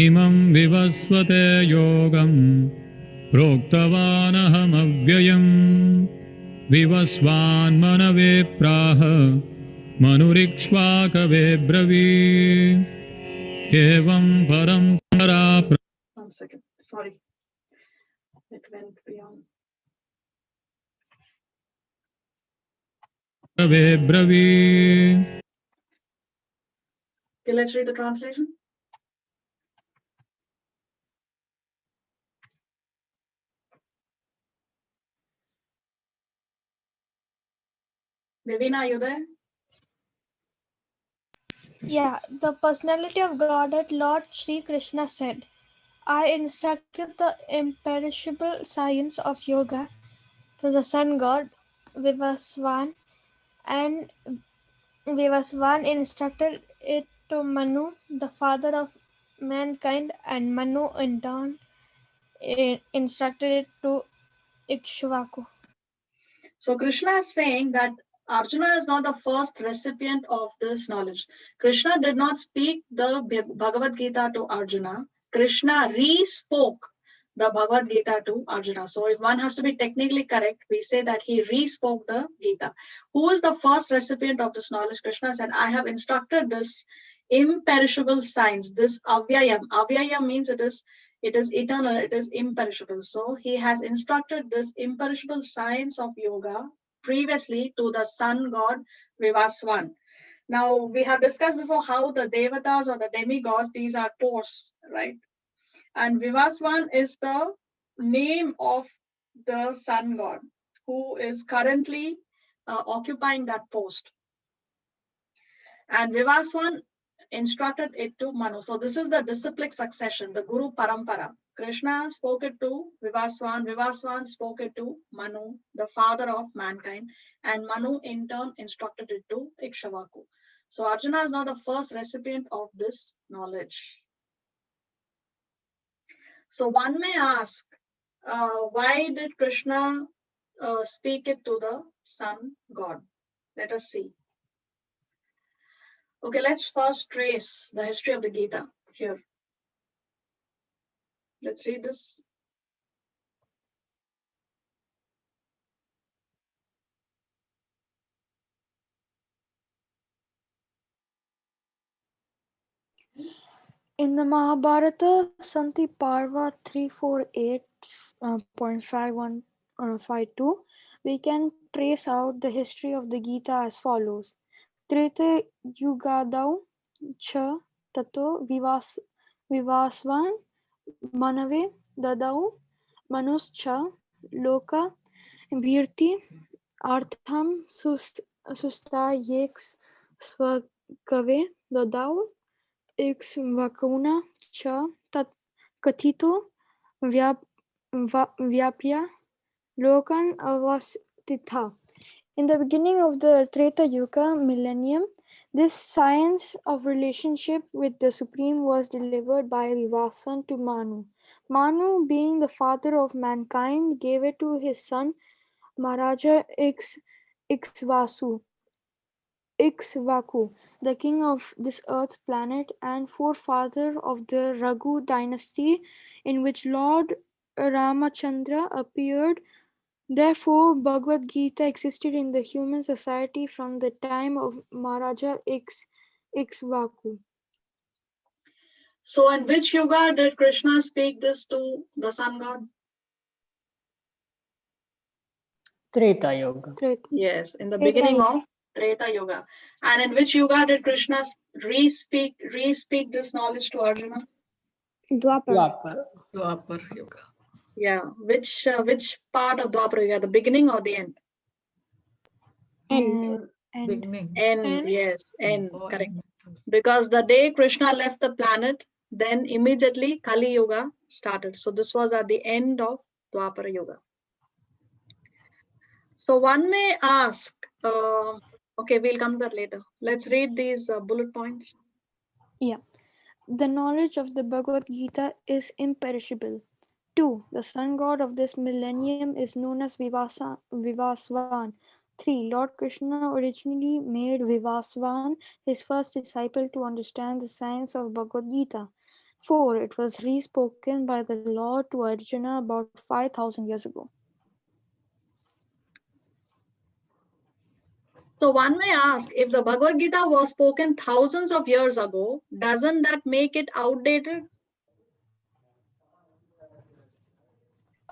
इमं विवस्वते योगं प्रोक्तवानहमव्ययम् विवस्वान्मनवे प्राह मनुरिक्ष्वाकवे ब्रवीत् एवं परम्परा 1 second. Sorry. It went beyond. प्रवे ब्रवीत् Okay, let's read the translation. Devina, are you there? Yeah, the personality of Godhead Lord Sri Krishna said, "I instructed the imperishable science of yoga to the sun god Vivaswan, and Vivasvan instructed it to Manu, the father of mankind, and Manu in turn instructed it to Ikshvaku. So Krishna is saying that Arjuna is not the first recipient of this knowledge. Krishna did not speak the Bhagavad Gita to Arjuna. Krishna re-spoke the Bhagavad Gita to Arjuna. So if one has to be technically correct, we say that he re-spoke the Gita. Who is the first recipient of this knowledge? Krishna said, I have instructed this imperishable science, this avyayam. Avyayam means it is eternal, it is imperishable. So he has instructed this imperishable science of yoga previously to the sun god Vivaswan. Now we have discussed before how the devatas or the demigods, these are posts, right? And Vivaswan is the name of the sun god who is currently occupying that post. And Vivaswan instructed it to Manu. So this is the disciplic succession, the Guru Parampara. Krishna spoke it to Vivaswan. Vivaswan spoke it to Manu, the father of mankind. And Manu in turn instructed it to Ikshvaku. So Arjuna is not the first recipient of this knowledge. So one may ask, why did Krishna speak it to the sun god? Let us see. Okay, let's first trace the history of the Gita here. Let's read this. In the Mahabharata, Santi Parva 348.5152, we can trace out the history of the Gita as follows. Treta Yugadau Cha Tato Vivasvan Manave Dadau Manuscha Loka Virti Artham Susta Yeks Swakave Dadau Ikshvakuna cha tat kathito vyapya lokan avastitha. In the beginning of the Treta Yuga millennium, this science of relationship with the Supreme was delivered by Vivasan to Manu. Manu, being the father of mankind, gave it to his son Maharaja Ikshvaku, the king of this earth's planet and forefather of the Raghu dynasty, in which Lord Ramachandra appeared. Therefore, Bhagavad Gita existed in the human society from the time of Maharaja Ikshvaku. So in which yuga did Krishna speak this to the sun god? Treta Yoga. Yes, in the beginning of Treta Yuga. And in which yuga did Krishna re-speak this knowledge to Arjuna? Dwapar. Dwapar Yuga. Yeah, which part of Dwapara Yuga, the beginning or the end? End. Beginning. End, yes, end, Oh, correct. end. Because the day Krishna left the planet, then immediately Kali Yuga started. So this was at the end of Dwapara Yuga. So one may ask, okay, we'll come to that later. Let's read these bullet points. Yeah. The knowledge of the Bhagavad Gita is imperishable. 2. The sun god of this millennium is known as Vivasvan. 3. Lord Krishna originally made Vivasvan his first disciple to understand the science of Bhagavad Gita. 4. It was re-spoken by the Lord to Arjuna about 5,000 years ago. So one may ask, if the Bhagavad Gita was spoken thousands of years ago, doesn't that make it outdated?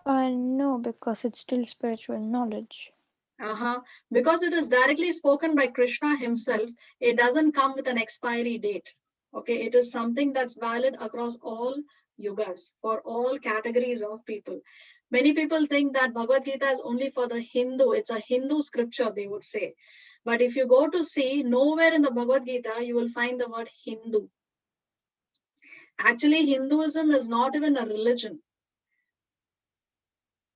No, because it's still spiritual knowledge. Because it is directly spoken by Krishna himself, it doesn't come with an expiry date. Okay, it is something that's valid across all yugas, for all categories of people. Many people think that Bhagavad Gita is only for the Hindu. It's a Hindu scripture, they would say. But if you go to see, nowhere in the Bhagavad Gita, you will find the word Hindu. Actually, Hinduism is not even a religion.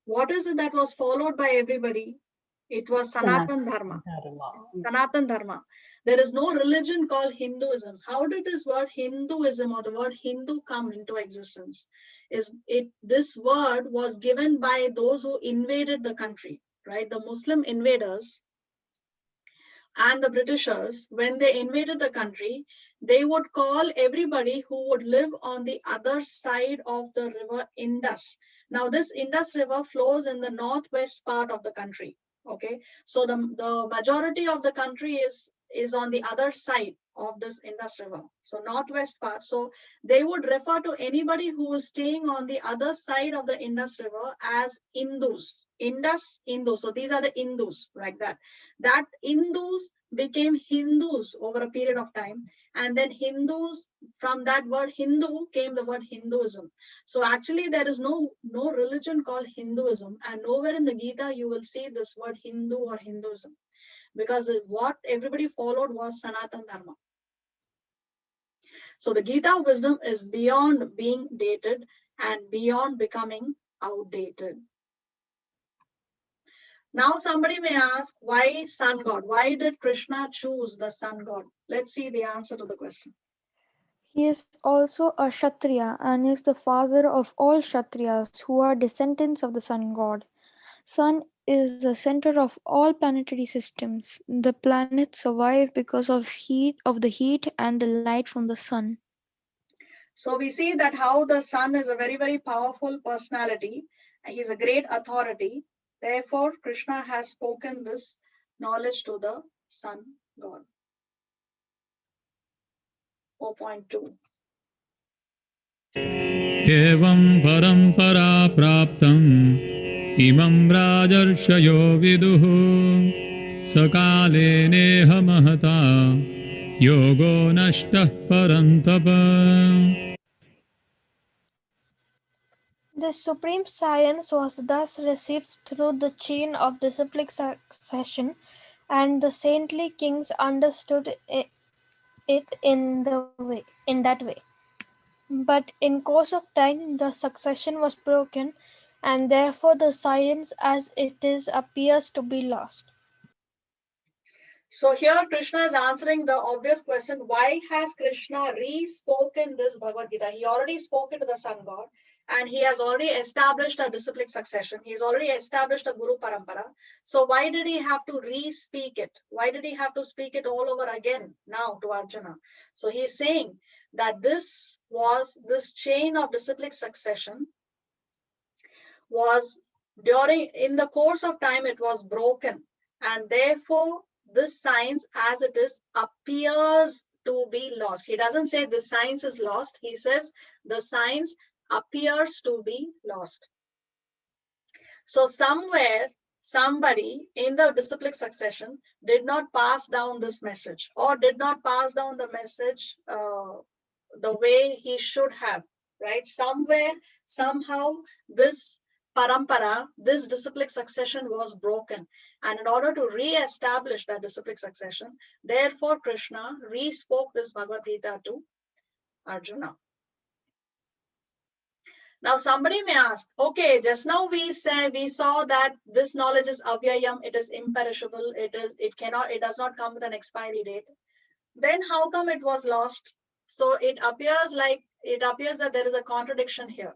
What is it that was followed by everybody? It was Sanatan Dharma. Dharma. Sanatan Dharma. There is no religion called Hinduism. How did this word Hinduism or the word Hindu come into existence? This word was given by those who invaded the country, right? The Muslim invaders and the Britishers, when they invaded the country, they would call everybody who would live on the other side of the river Indus. Now, this Indus River flows in the northwest part of the country. Okay, so the majority of the country is on the other side of this Indus River, so northwest part. So they would refer to anybody who was staying on the other side of the Indus River as Indus. Indus, Indus. So these are the Indus, like that. That Indus became Hindus over a period of time, and then Hindus, from that word Hindu came the word Hinduism. So actually there is no religion called Hinduism, and nowhere in the Gita you will see this word Hindu or Hinduism, because what everybody followed was Sanatan Dharma. So the Gita wisdom is beyond being dated and beyond becoming outdated. Now somebody may ask, why sun god? Why did Krishna choose the sun god? Let's see the answer to the question. He is also a Kshatriya and is the father of all Kshatriyas who are descendants of the sun god. Sun is the center of all planetary systems. The planets survive because of the heat and the light from the sun. So we see that how the sun is a very, very powerful personality. He's a great authority. Therefore, Krishna has spoken this knowledge to the sun god. 4.2. Evam parampara praptam imam rajarshyo viduhu sakale neha mahata yogo nashtah parantapa. This supreme science was thus received through the chain of disciplic succession, and the saintly kings understood it in that way. But in course of time, the succession was broken, and therefore the science as it is appears to be lost. So here Krishna is answering the obvious question, why has Krishna re-spoken this Bhagavad Gita? He already spoke it to the sun god, and he has already established a disciplic succession. He's already established a Guru Parampara. So why did he have to re-speak it? Why did he have to speak it all over again now to Arjuna? So he's saying that this chain of disciplic succession was in the course of time, it was broken, and therefore this science as it is appears to be lost. He doesn't say the science is lost. He says the science appears to be lost. So somewhere, somebody in the disciplic succession did not pass down this message, or did not pass down the message the way he should have, right? Somewhere, somehow, this parampara, this disciplic succession was broken. And in order to re-establish that disciplic succession, therefore Krishna re-spoke this Bhagavad Gita to Arjuna. Now somebody may ask, okay, just now we saw that this knowledge is avyayam, it is imperishable, it does not come with an expiry date. Then how come it was lost? So it appears that there is a contradiction here.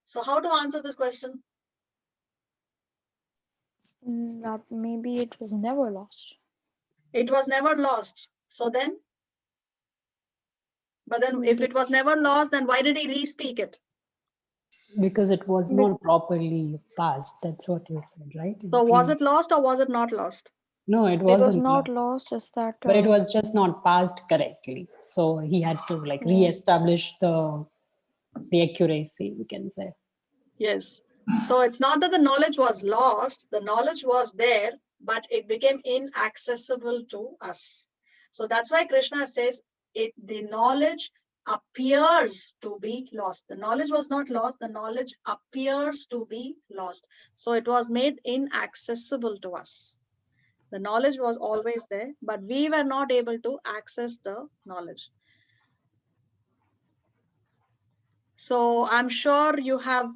So how to answer this question? That maybe it was never lost. It was never lost. So then? But then if it was never lost, then why did he re-speak it? Because it was not properly passed. That's what you said, right? So was it lost or was it not lost? No, it wasn't. It was not lost, just that. But it was just not passed correctly. So he had to re-establish the accuracy, we can say. Yes. So it's not that the knowledge was lost. The knowledge was there, but it became inaccessible to us. So that's why Krishna says the knowledge appears to be lost. The knowledge was not lost. The knowledge appears to be lost. So it was made inaccessible to us. The knowledge was always there, but we were not able to access the knowledge. So I'm sure you have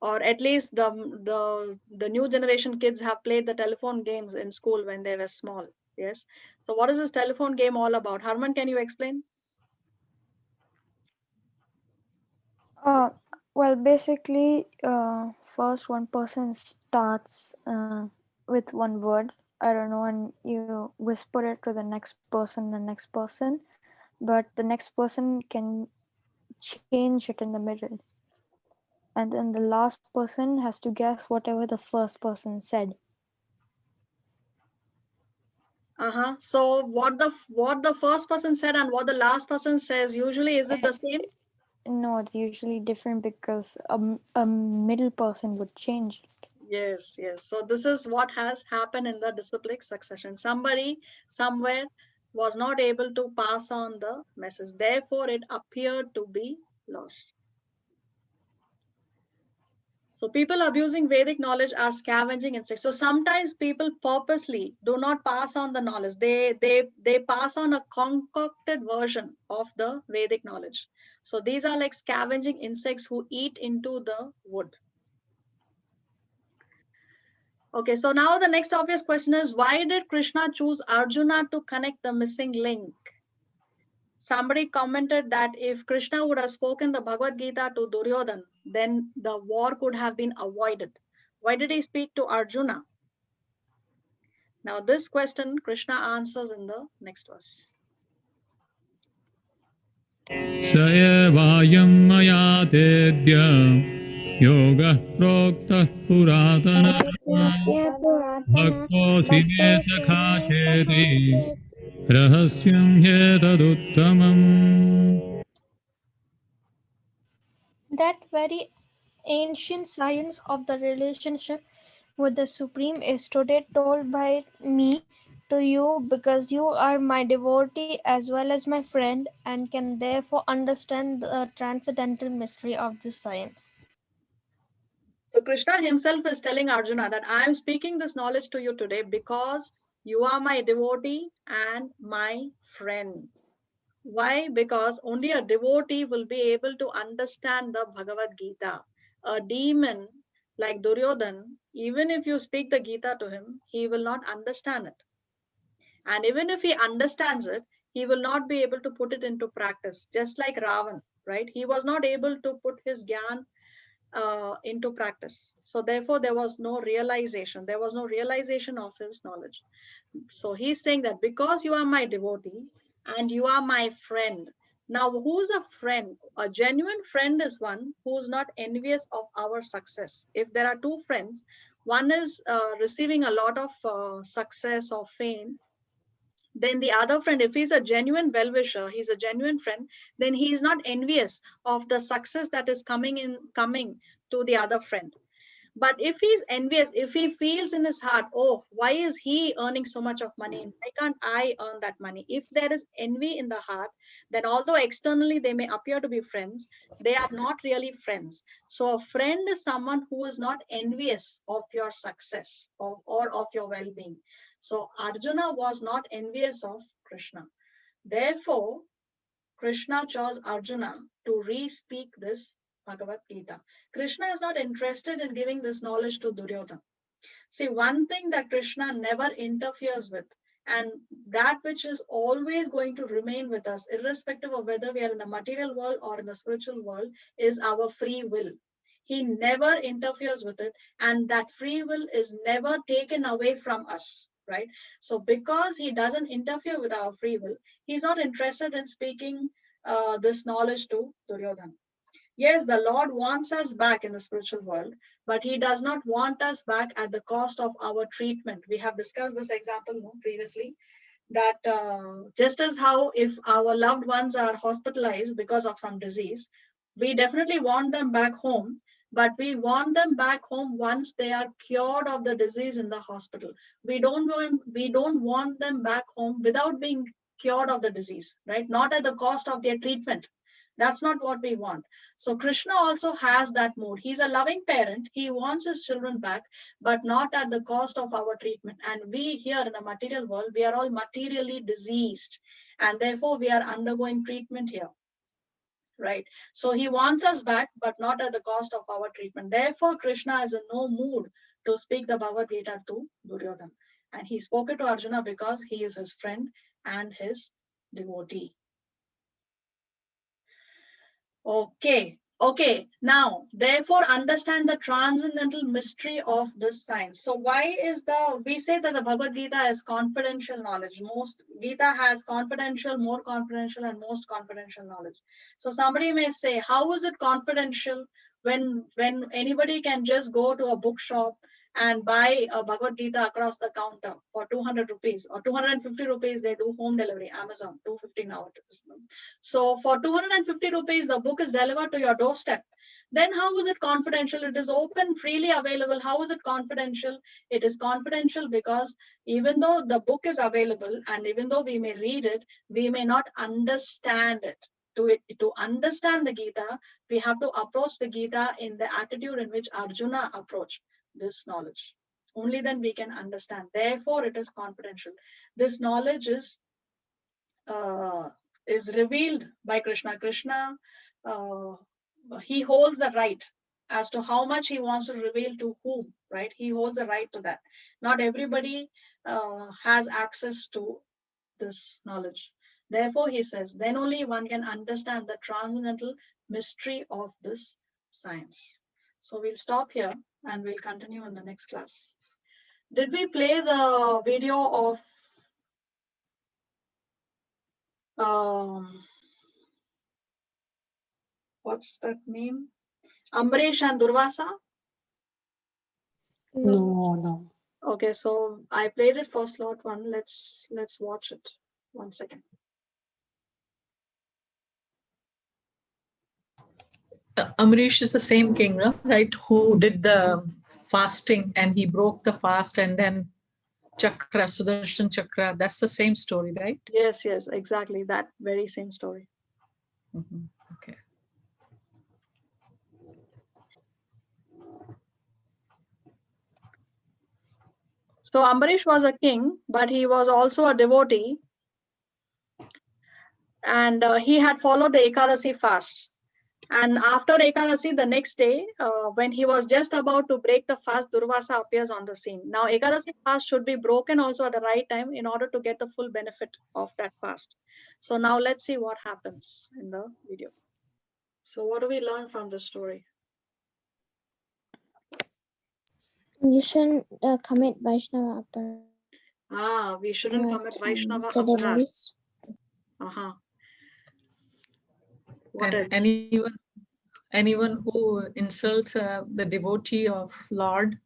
or at least the new generation kids have played the telephone games in school when they were small. Yes. So what is this telephone game all about? Harman, can you explain? Well, basically, first one person starts with one word, I don't know, and you whisper it to the next person, but the next person can change it in the middle. And then the last person has to guess whatever the first person said. So what the first person said and what the last person says, usually is it the same? No, it's usually different because a middle person would change it. Yes, yes. So this is what has happened in the disciplic succession. Somebody somewhere was not able to pass on the message. Therefore, it appeared to be lost. So people abusing Vedic knowledge are scavenging insects. So sometimes people purposely do not pass on the knowledge. They pass on a concocted version of the Vedic knowledge. So these are like scavenging insects who eat into the wood. Okay, so now the next obvious question is, why did Krishna choose Arjuna to connect the missing link? Somebody commented that if Krishna would have spoken the Bhagavad-Gita to Duryodhan, then the war could have been avoided. Why did he speak to Arjuna? Now this question Krishna answers in the next verse. स एवायं मया तेद्य योगः प्रोक्तः पुरातनः भक्तोऽसि मे सखा चेति रहस्यं ह्येतदुत्तमम्. That very ancient science of the relationship with the Supreme is today told by me to you because you are my devotee as well as my friend and can therefore understand the transcendental mystery of this science. So Krishna himself is telling Arjuna that I am speaking this knowledge to you today because you are my devotee and my friend. Why? Because only a devotee will be able to understand the Bhagavad Gita. A demon like Duryodhan, even if you speak the Gita to him, he will not understand it. And even if he understands it, he will not be able to put it into practice. Just like Ravan, right? He was not able to put his Gyan into practice. So therefore, there was no realization. There was no realization of his knowledge. So he's saying that because you are my devotee and you are my friend. Now, who's a friend? A genuine friend is one who's not envious of our success. If there are two friends, one is receiving a lot of success or fame, then the other friend, if he's a genuine well-wisher, he's a genuine friend, then he is not envious of the success that is coming to the other friend. But if he's envious, if he feels in his heart, oh, why is he earning so much of money? Why can't I earn that money? If there is envy in the heart, then although externally they may appear to be friends, they are not really friends. So a friend is someone who is not envious of your success or of your well-being. So Arjuna was not envious of Krishna. Therefore, Krishna chose Arjuna to re-speak this Bhagavad Gita. Krishna is not interested in giving this knowledge to Duryodhana. See, one thing that Krishna never interferes with, and that which is always going to remain with us, irrespective of whether we are in the material world or in the spiritual world, is our free will. He never interferes with it, and that free will is never taken away from us, right? So because he doesn't interfere with our free will, he's not interested in speaking this knowledge to Duryodhana. Yes, the Lord wants us back in the spiritual world, but he does not want us back at the cost of our treatment. We have discussed this example previously, that just as how if our loved ones are hospitalized because of some disease, we definitely want them back home, but we want them back home once they are cured of the disease in the hospital. We don't want them back home without being cured of the disease, right? Not at the cost of their treatment. That's not what we want. So Krishna also has that mood. He's a loving parent. He wants his children back, but not at the cost of our treatment. And we here in the material world, we are all materially diseased, and therefore we are undergoing treatment here. right? So he wants us back, but not at the cost of our treatment. Therefore, Krishna is in no mood to speak the Bhagavad Gita to Duryodhana. And he spoke it to Arjuna because he is his friend and his devotee. Okay. Now, therefore, understand the transcendental mystery of this science. So, why is we say that the Bhagavad Gita is confidential knowledge. Most Gita has confidential, more confidential, and most confidential knowledge. So, somebody may say, how is it confidential when anybody can just go to a bookshop and buy a Bhagavad Gita across the counter for 200 rupees or 250 rupees? They do home delivery, Amazon, 250 now. So for 250 rupees, the book is delivered to your doorstep. Then how is it confidential? It is open, freely available. How is it confidential? It is confidential because even though the book is available and even though we may read it, we may not understand it. To understand the Gita, we have to approach the Gita in the attitude in which Arjuna approached this knowledge. Only then we can understand. Therefore, it is confidential. This knowledge is revealed by Krishna. Krishna, he holds the right as to how much he wants to reveal to whom, right? He holds the right to that. Not everybody has access to this knowledge. Therefore, he says, then only one can understand the transcendental mystery of this science. So we'll stop here and we'll continue in the next class. Did we play the video of what's that name? Ambarish and Durvasa? No. Okay, so I played it for slot 1. Let's watch it. 1 second. Amrish is the same king, no? Right? Who did the fasting and he broke the fast and then Chakra, Sudarshan Chakra. That's the same story, right? Yes, exactly. That very same story. Okay. So Ambarish was a king, but he was also a devotee. And he had followed the Ekadasi fast. And after Ekadasi, the next day, when he was just about to break the fast, Durvasa appears on the scene. Now, Ekadasi fast should be broken also at the right time in order to get the full benefit of that fast. So now let's see what happens in the video. So what do we learn from the story? You shouldn't commit Vaishnava aparadh. We shouldn't commit Vaishnava To aparadh. devotees. What else? Anyone who insults the devotee of Lord,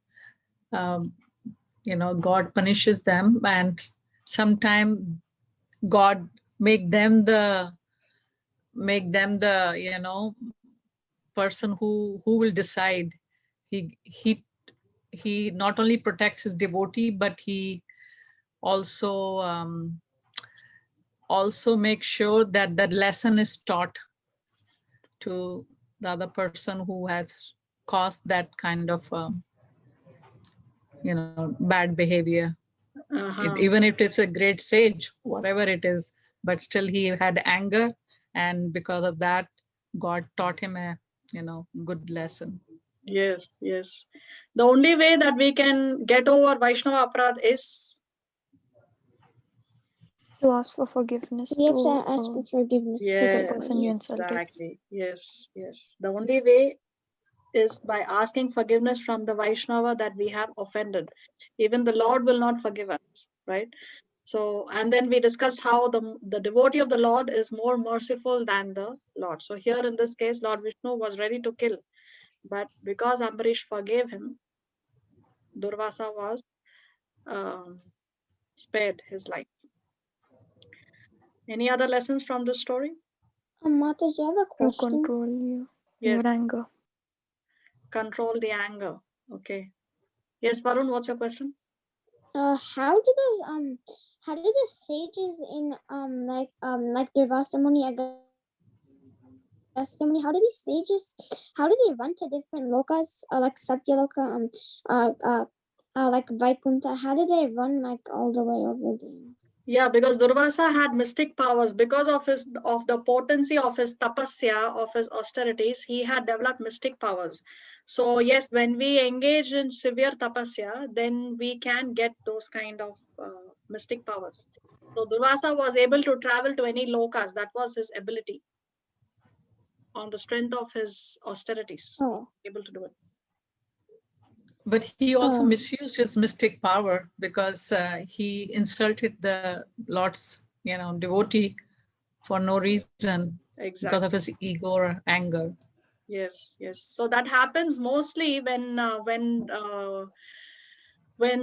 God punishes them, and sometimes God make them the person who will decide. He not only protects his devotee, but he also makes sure that that lesson is taught to the other person who has caused that kind of bad behavior. Even if it's a great sage, whatever it is, but still he had anger, and because of that, God taught him a good lesson. Yes. The only way that we can get over Vaishnava aparadh is to ask for forgiveness. We have to ask for forgiveness to the person you insulted. Exactly. Yes. The only way is by asking forgiveness from the Vaishnava that we have offended. Even the Lord will not forgive us, right? So, and then we discussed how the devotee of the Lord is more merciful than the Lord. So here in this case, Lord Vishnu was ready to kill, but because Ambarish forgave him, Durvasa was spared his life. Any other lessons from this story? Mataji, I have a question. To control your anger. Control the anger. Okay. Yes, Varun, what's your question? How do the sages in like Durvasa Muni, Agastya Muni, how do they run to different lokas, like Satyaloka, like Vaikuntha? How do they run like all the way over there? Yeah, because Durvasa had mystic powers because of the potency of his tapasya, of his austerities. He had developed mystic powers. So yes, when we engage in severe tapasya, then we can get those kind of mystic powers. So Durvasa was able to travel to any lokas. That was his ability on the strength of his austerities. Oh. Able to do it. But he also misused his mystic power because he insulted the Lord's, devotee for no reason because of his Exactly. ego or anger. Yes, yes. So that happens mostly when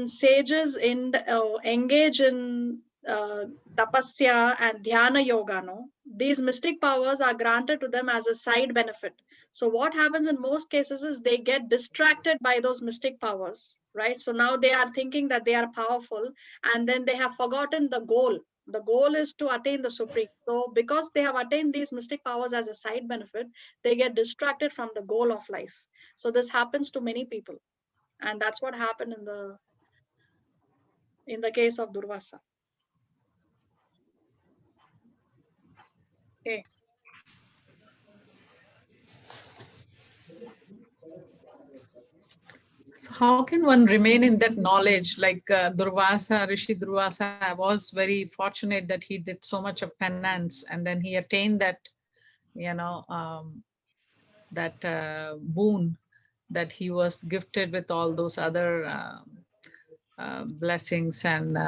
sages engage in tapasya and dhyana yoga, no, these mystic powers are granted to them as a side benefit. So what happens in most cases is they get distracted by those mystic powers, right? So now they are thinking that they are powerful, and then they have forgotten the goal. The goal is to attain the supreme. So because they have attained these mystic powers as a side benefit, they get distracted from the goal of life. So this happens to many people, and that's what happened in the case of Durvasa. Okay. So how can one remain in that knowledge? Like Durvasa, Rishi Durvasa was very fortunate that he did so much of penance, and then he attained that, that boon, that he was gifted with all those other blessings, and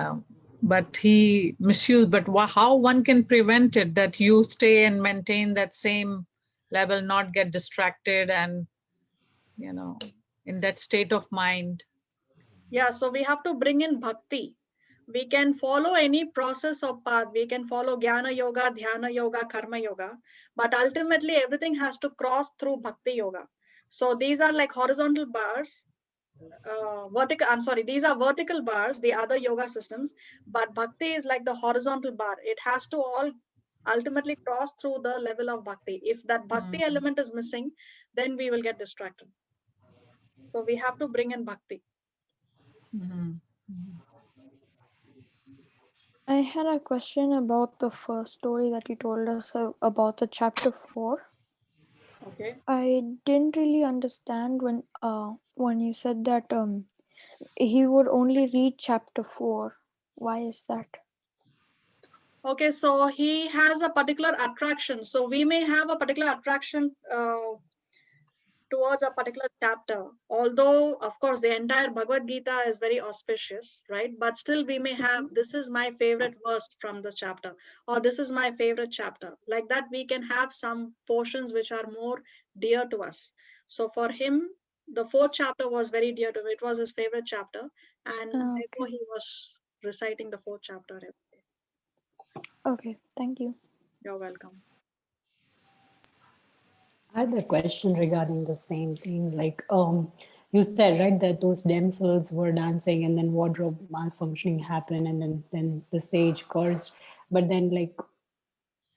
but he misused. But how one can prevent it, that you stay and maintain that same level, not get distracted, and in that state of mind? Yeah, so we have to bring in bhakti. We can follow any process or path. We can follow Jnana Yoga, Dhyana Yoga, Karma Yoga, but ultimately everything has to cross through Bhakti Yoga. So these are like horizontal bars, these are vertical bars, the other yoga systems, but Bhakti is like the horizontal bar. It has to all ultimately cross through the level of Bhakti. If that Bhakti element is missing, then we will get distracted. So we have to bring in Bhakti. I had a question about the first story that you told us about the chapter 4. Okay. I didn't really understand when you said that he would only read chapter 4. Why is that? Okay, so he has a particular attraction. So we may have a particular attraction towards a particular chapter. Although, of course, the entire Bhagavad-Gita is very auspicious, right? But still, we may have, this is my favorite verse from the chapter, or this is my favorite chapter. Like that, we can have some portions which are more dear to us. So for him, the 4th chapter was very dear to him. It was his favorite chapter, and therefore Okay. he was reciting the 4th chapter every day. Okay, thank you. You're welcome. I had a question regarding the same thing. Like, you said, right, that those damsels were dancing and then wardrobe malfunctioning happened and then the sage cursed. But then, like,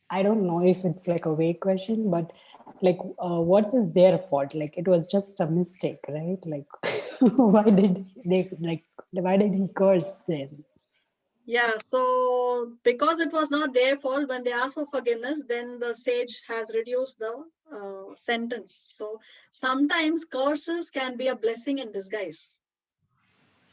I don't know if it's like a vague question, but like, what is their fault? Like, it was just a mistake, right? Like, why did he curse them? Yeah, so because it was not their fault, when they asked for forgiveness, then the sage has reduced the sentence. So sometimes curses can be a blessing in disguise.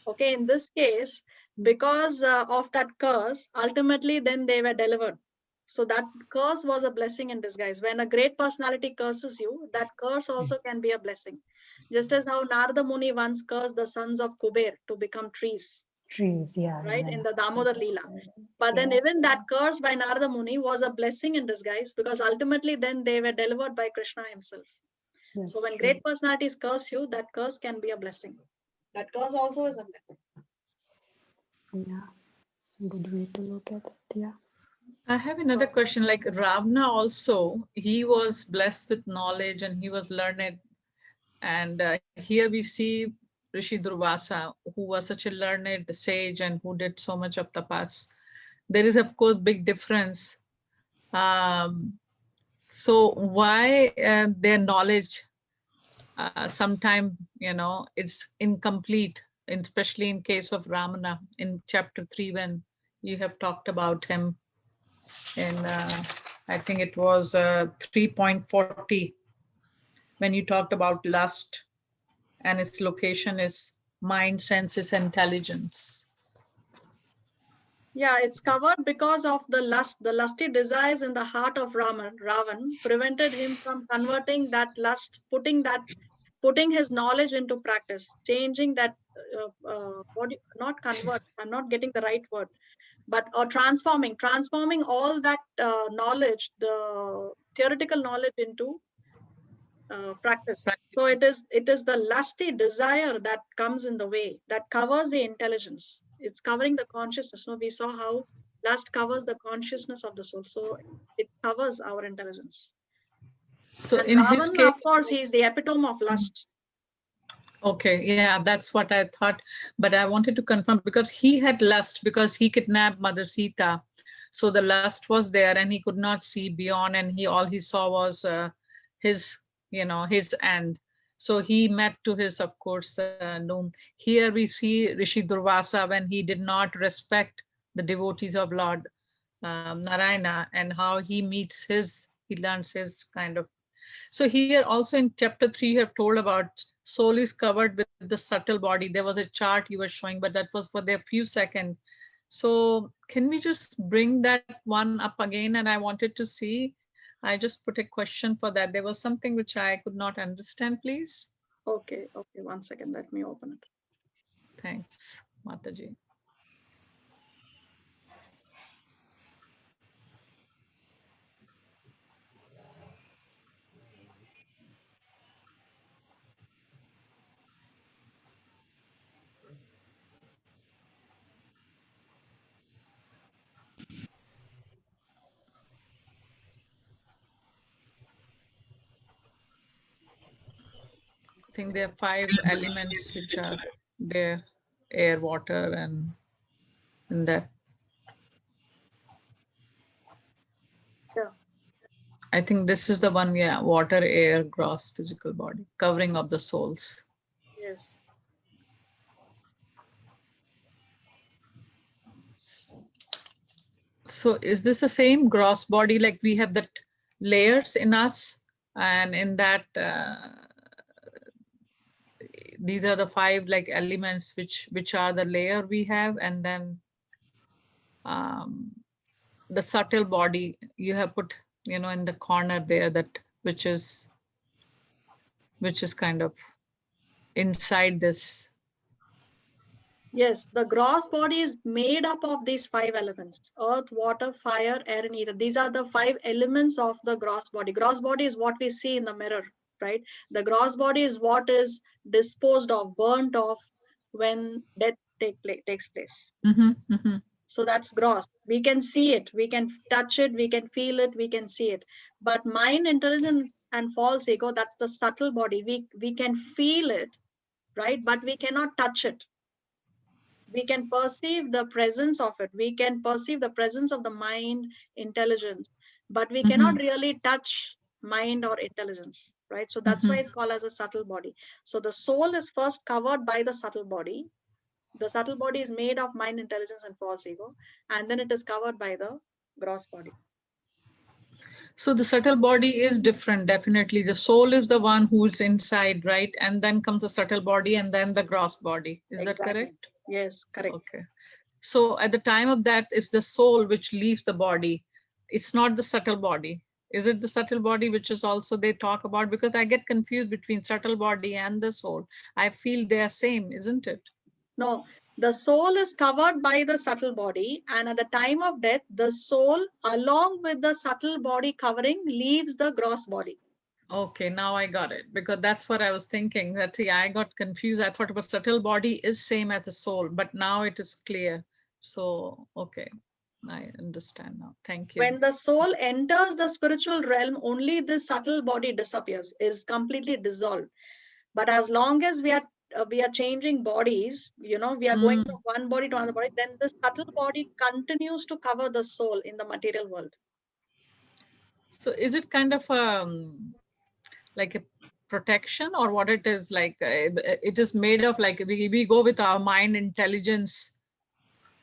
Okay, in this case, because of that curse, ultimately then they were delivered. So that curse was a blessing in disguise. When a great personality curses you, that curse also can be a blessing. Just as how Narada Muni once cursed the sons of Kuber to become trees, Trees, yeah, right, yeah. in the Damodar Leela. But then even that curse by Narada Muni was a blessing in disguise, because ultimately then they were delivered by Krishna himself. So when great personalities curse you, that curse can be a blessing. That curse also is a blessing. Yeah, good way to look at it. Yeah. I have another question. Like Ravana also, he was blessed with knowledge and he was learned. And here we see Rishi Durvasa, who was such a learned sage and who did so much of tapas. There is, of course, big difference. So why their knowledge sometime, it's incomplete, especially in case of Ramana in chapter 3 when you have talked about him in, I think it was 3.40, when you talked about lust and its location is mind, senses, intelligence. Yeah, it's covered because of the lust. The lusty desires in the heart of Ravan prevented him from converting that lust, putting his knowledge into practice, changing that, not convert, I'm not getting the right word, but or transforming all that knowledge, the theoretical knowledge into practice. So it is the lusty desire that comes in the way, that covers the intelligence. It's covering the consciousness. No, we saw how lust covers the consciousness of the soul. So it covers our intelligence. So And in his Ravan, case, of course, he's the epitome of lust. okay, yeah, that's what I thought. But I wanted to confirm because he had lust because he kidnapped Mother Sita. So the lust was there and he could not see beyond, and all he saw was his, his end. So he met to his, of course, doom. Here we see Rishi Durvasa when he did not respect the devotees of Lord Narayana, and how he learns his kind of. So here also in chapter 3, you have told about soul is covered with the subtle body. There was a chart you were showing, but that was for the few seconds. So can we just bring that one up again? And I wanted to see, I just put a question for that. There was something which I could not understand, please. Okay, 1 second, let me open it. Thanks, Mataji. I think there are 5 elements which are there: air, water, and that. Yeah. I think this is the one, yeah, water, air, gross physical body, covering of the souls. Yes. So is this the same gross body, like we have that layers in us, and in that these are the 5 like elements which are the layer we have, and then the subtle body you have put, in the corner there, that which is kind of inside this. Yes, the gross body is made up of these 5 elements: earth, water, fire, air, and ether. These are the 5 elements of the gross body. Gross body is what we see in the mirror, right? The gross body is what is disposed of, burnt off when death takes place. So that's gross. We can see it, we can touch it, we can feel it, we can see it. But mind, intelligence, and false ego, that's the subtle body. We can feel it, right? But we cannot touch it. We can perceive the presence of it. We can perceive the presence of the mind, intelligence, but we cannot really touch mind or intelligence, right? So that's why it's called as a subtle body. So the soul is first covered by the subtle body. The subtle body is made of mind, intelligence, and false ego, and then it is covered by the gross body. So the subtle body is different, definitely. The soul is the one who's inside, right? And then comes the subtle body and then the gross body. Is that correct? Yes, correct. Okay. So at the time of that, it's the soul which leaves the body. It's not the subtle body. Is it the subtle body which is also they talk about? Because I get confused between subtle body and the soul. I feel they are same, isn't it? No, the soul is covered by the subtle body, and at the time of death, the soul, along with the subtle body covering, leaves the gross body. Okay, now I got it, because that's what I was thinking. That I got confused. I thought a subtle body is same as the soul, but now it is clear. So, okay, I understand now. Thank you. When the soul enters the spiritual realm, only the subtle body disappears, is completely dissolved. But as long as we are changing bodies, we are going from one body to another body, then the subtle body continues to cover the soul in the material world. So is it kind of like a protection, or what it is like? It is made of like we go with our mind, intelligence,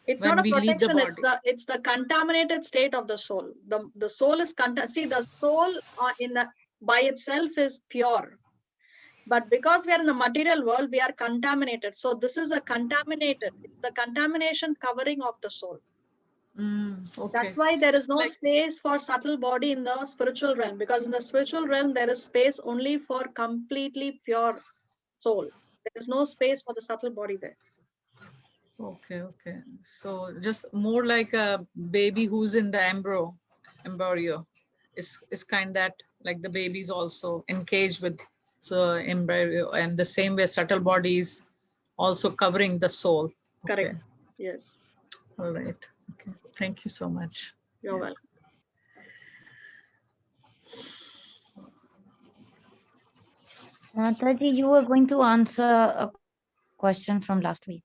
It's when not a we leave the protection. body. It's the contaminated state of the soul. The soul is see, the soul by itself is pure, but because we are in the material world, we are contaminated. So this is a contaminated. The contamination covering of the soul. Okay. That's why there is no space for subtle body in the spiritual realm, because in the spiritual realm there is space only for completely pure soul. There is no space for the subtle body there. Okay, okay. So just more like a baby who's in the embryo. Is kind that like the baby's also encaged with so embryo, and the same way subtle bodies also covering the soul. Okay. Correct. Yes. All right. Okay. Thank you so much. You're welcome. Mataji, you were going to answer a question from last week.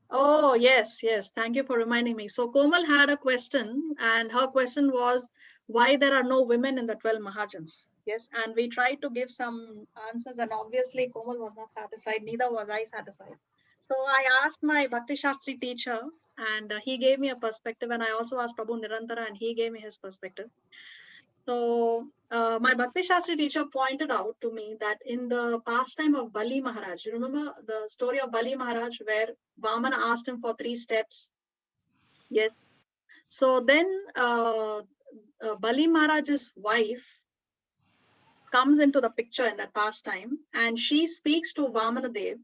Oh, yes, yes. Thank you for reminding me. So Komal had a question, and her question was why there are no women in the 12 Mahajans. Yes, and we tried to give some answers, and obviously Komal was not satisfied, neither was I satisfied. So I asked my Bhakti Shastri teacher, and he gave me a perspective, and I also asked Prabhu Nirantara, and he gave me his perspective. So my Bhakti Shastri teacher pointed out to me that in the pastime of Bali Maharaj, you remember the story of Bali Maharaj where Vamana asked him for 3 steps? Yes. So then Bali Maharaj's wife comes into the picture in that pastime, and she speaks to Vamana Dev,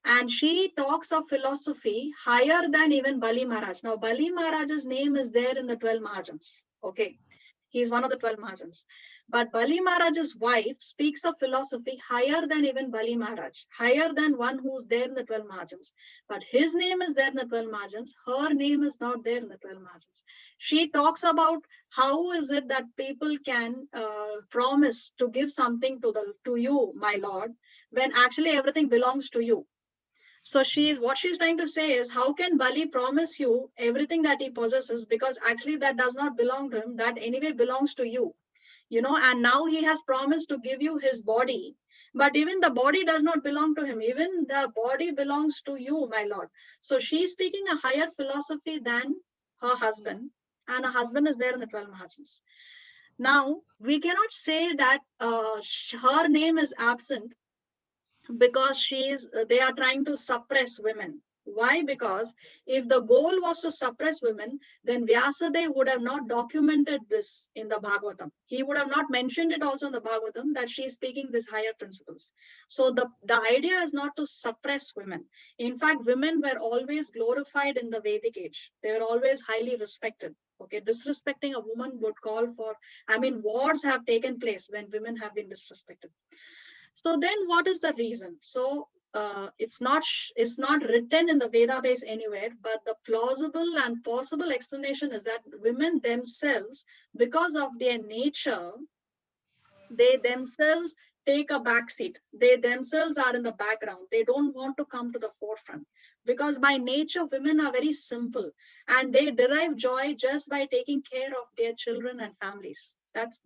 and she talks of philosophy higher than even Bali Maharaj. Now Bali Maharaj's name is there in the 12 Mahajans. Okay. He is one of the 12 Mahajans. But Bali Maharaj's wife speaks of philosophy higher than even Bali Maharaj, higher than one who's there in the 12 Mahajans. But his name is there in the 12 Mahajans. Her name is not there in the 12 Mahajans. She talks about how is it that people can promise to give something to you, my Lord, when actually everything belongs to you. So what she's trying to say is, how can Bali promise you everything that he possesses, because actually that does not belong to him, that anyway belongs to you, and now he has promised to give you his body, but even the body does not belong to him, even the body belongs to you, my Lord. So she's speaking a higher philosophy than her husband, and her husband is there in the 12 Mahajans. Now we cannot say that her name is absent because they are trying to suppress women. Why? Because if the goal was to suppress women, then Vyasadeva would have not documented this in the Bhagavatam. He would have not mentioned it also in the Bhagavatam that she is speaking these higher principles. So the idea is not to suppress women. In fact, women were always glorified in the Vedic age. They were always highly respected. Okay, disrespecting a woman would call for, wars have taken place when women have been disrespected. So then what is the reason? So it's not written in the Vedas anywhere, but the plausible and possible explanation is that women themselves, because of their nature, they themselves take a back seat. They themselves are in the background. They don't want to come to the forefront, because by nature, women are very simple and they derive joy just by taking care of their children and families. That's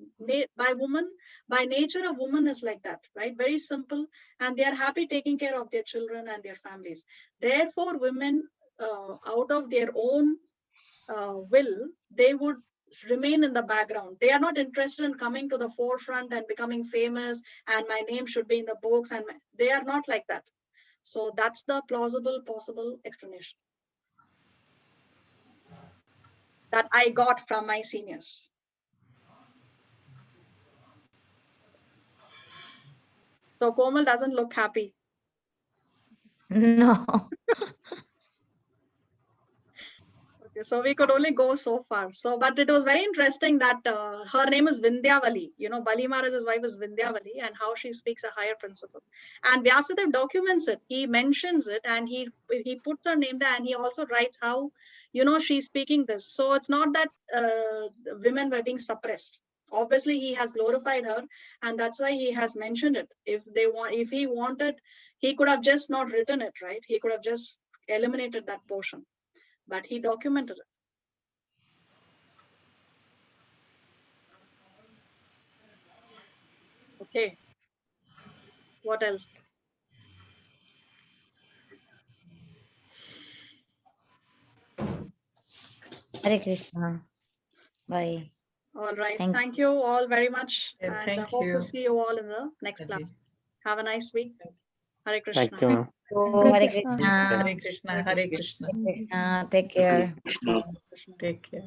by nature, a woman is like that, right? Very simple, and they are happy taking care of their children and their families. Therefore, women, out of their own will, they would remain in the background. They are not interested in coming to the forefront and becoming famous, and my name should be in the books, and they are not like that. So that's the plausible, possible explanation that I got from my seniors. So Komal doesn't look happy. No. Okay, so we could only go so far. So, but it was very interesting that her name is Vindhyavali. Bali Maharaj's wife is Vindhyavali, and how she speaks a higher principle. And Vyasadeva documents it. He mentions it, and he puts her name there, and he also writes how, she's speaking this. So it's not that women were being suppressed. Obviously, he has glorified her, and that's why he has mentioned it. If he wanted, he could have just not written it, right? He could have just eliminated that portion. But he documented it. Okay. What else? Hare Krishna. Bye. All right. Thank Thank you all very much. Yeah, And I thank hope you. to see you all in the next Hare class. Have a nice week. Hare Thank Krishna. you, ma'am. you. Hare Hare Krishna. Krishna. Hare Krishna. Hare Krishna. Hare Krishna. Take care. Take care.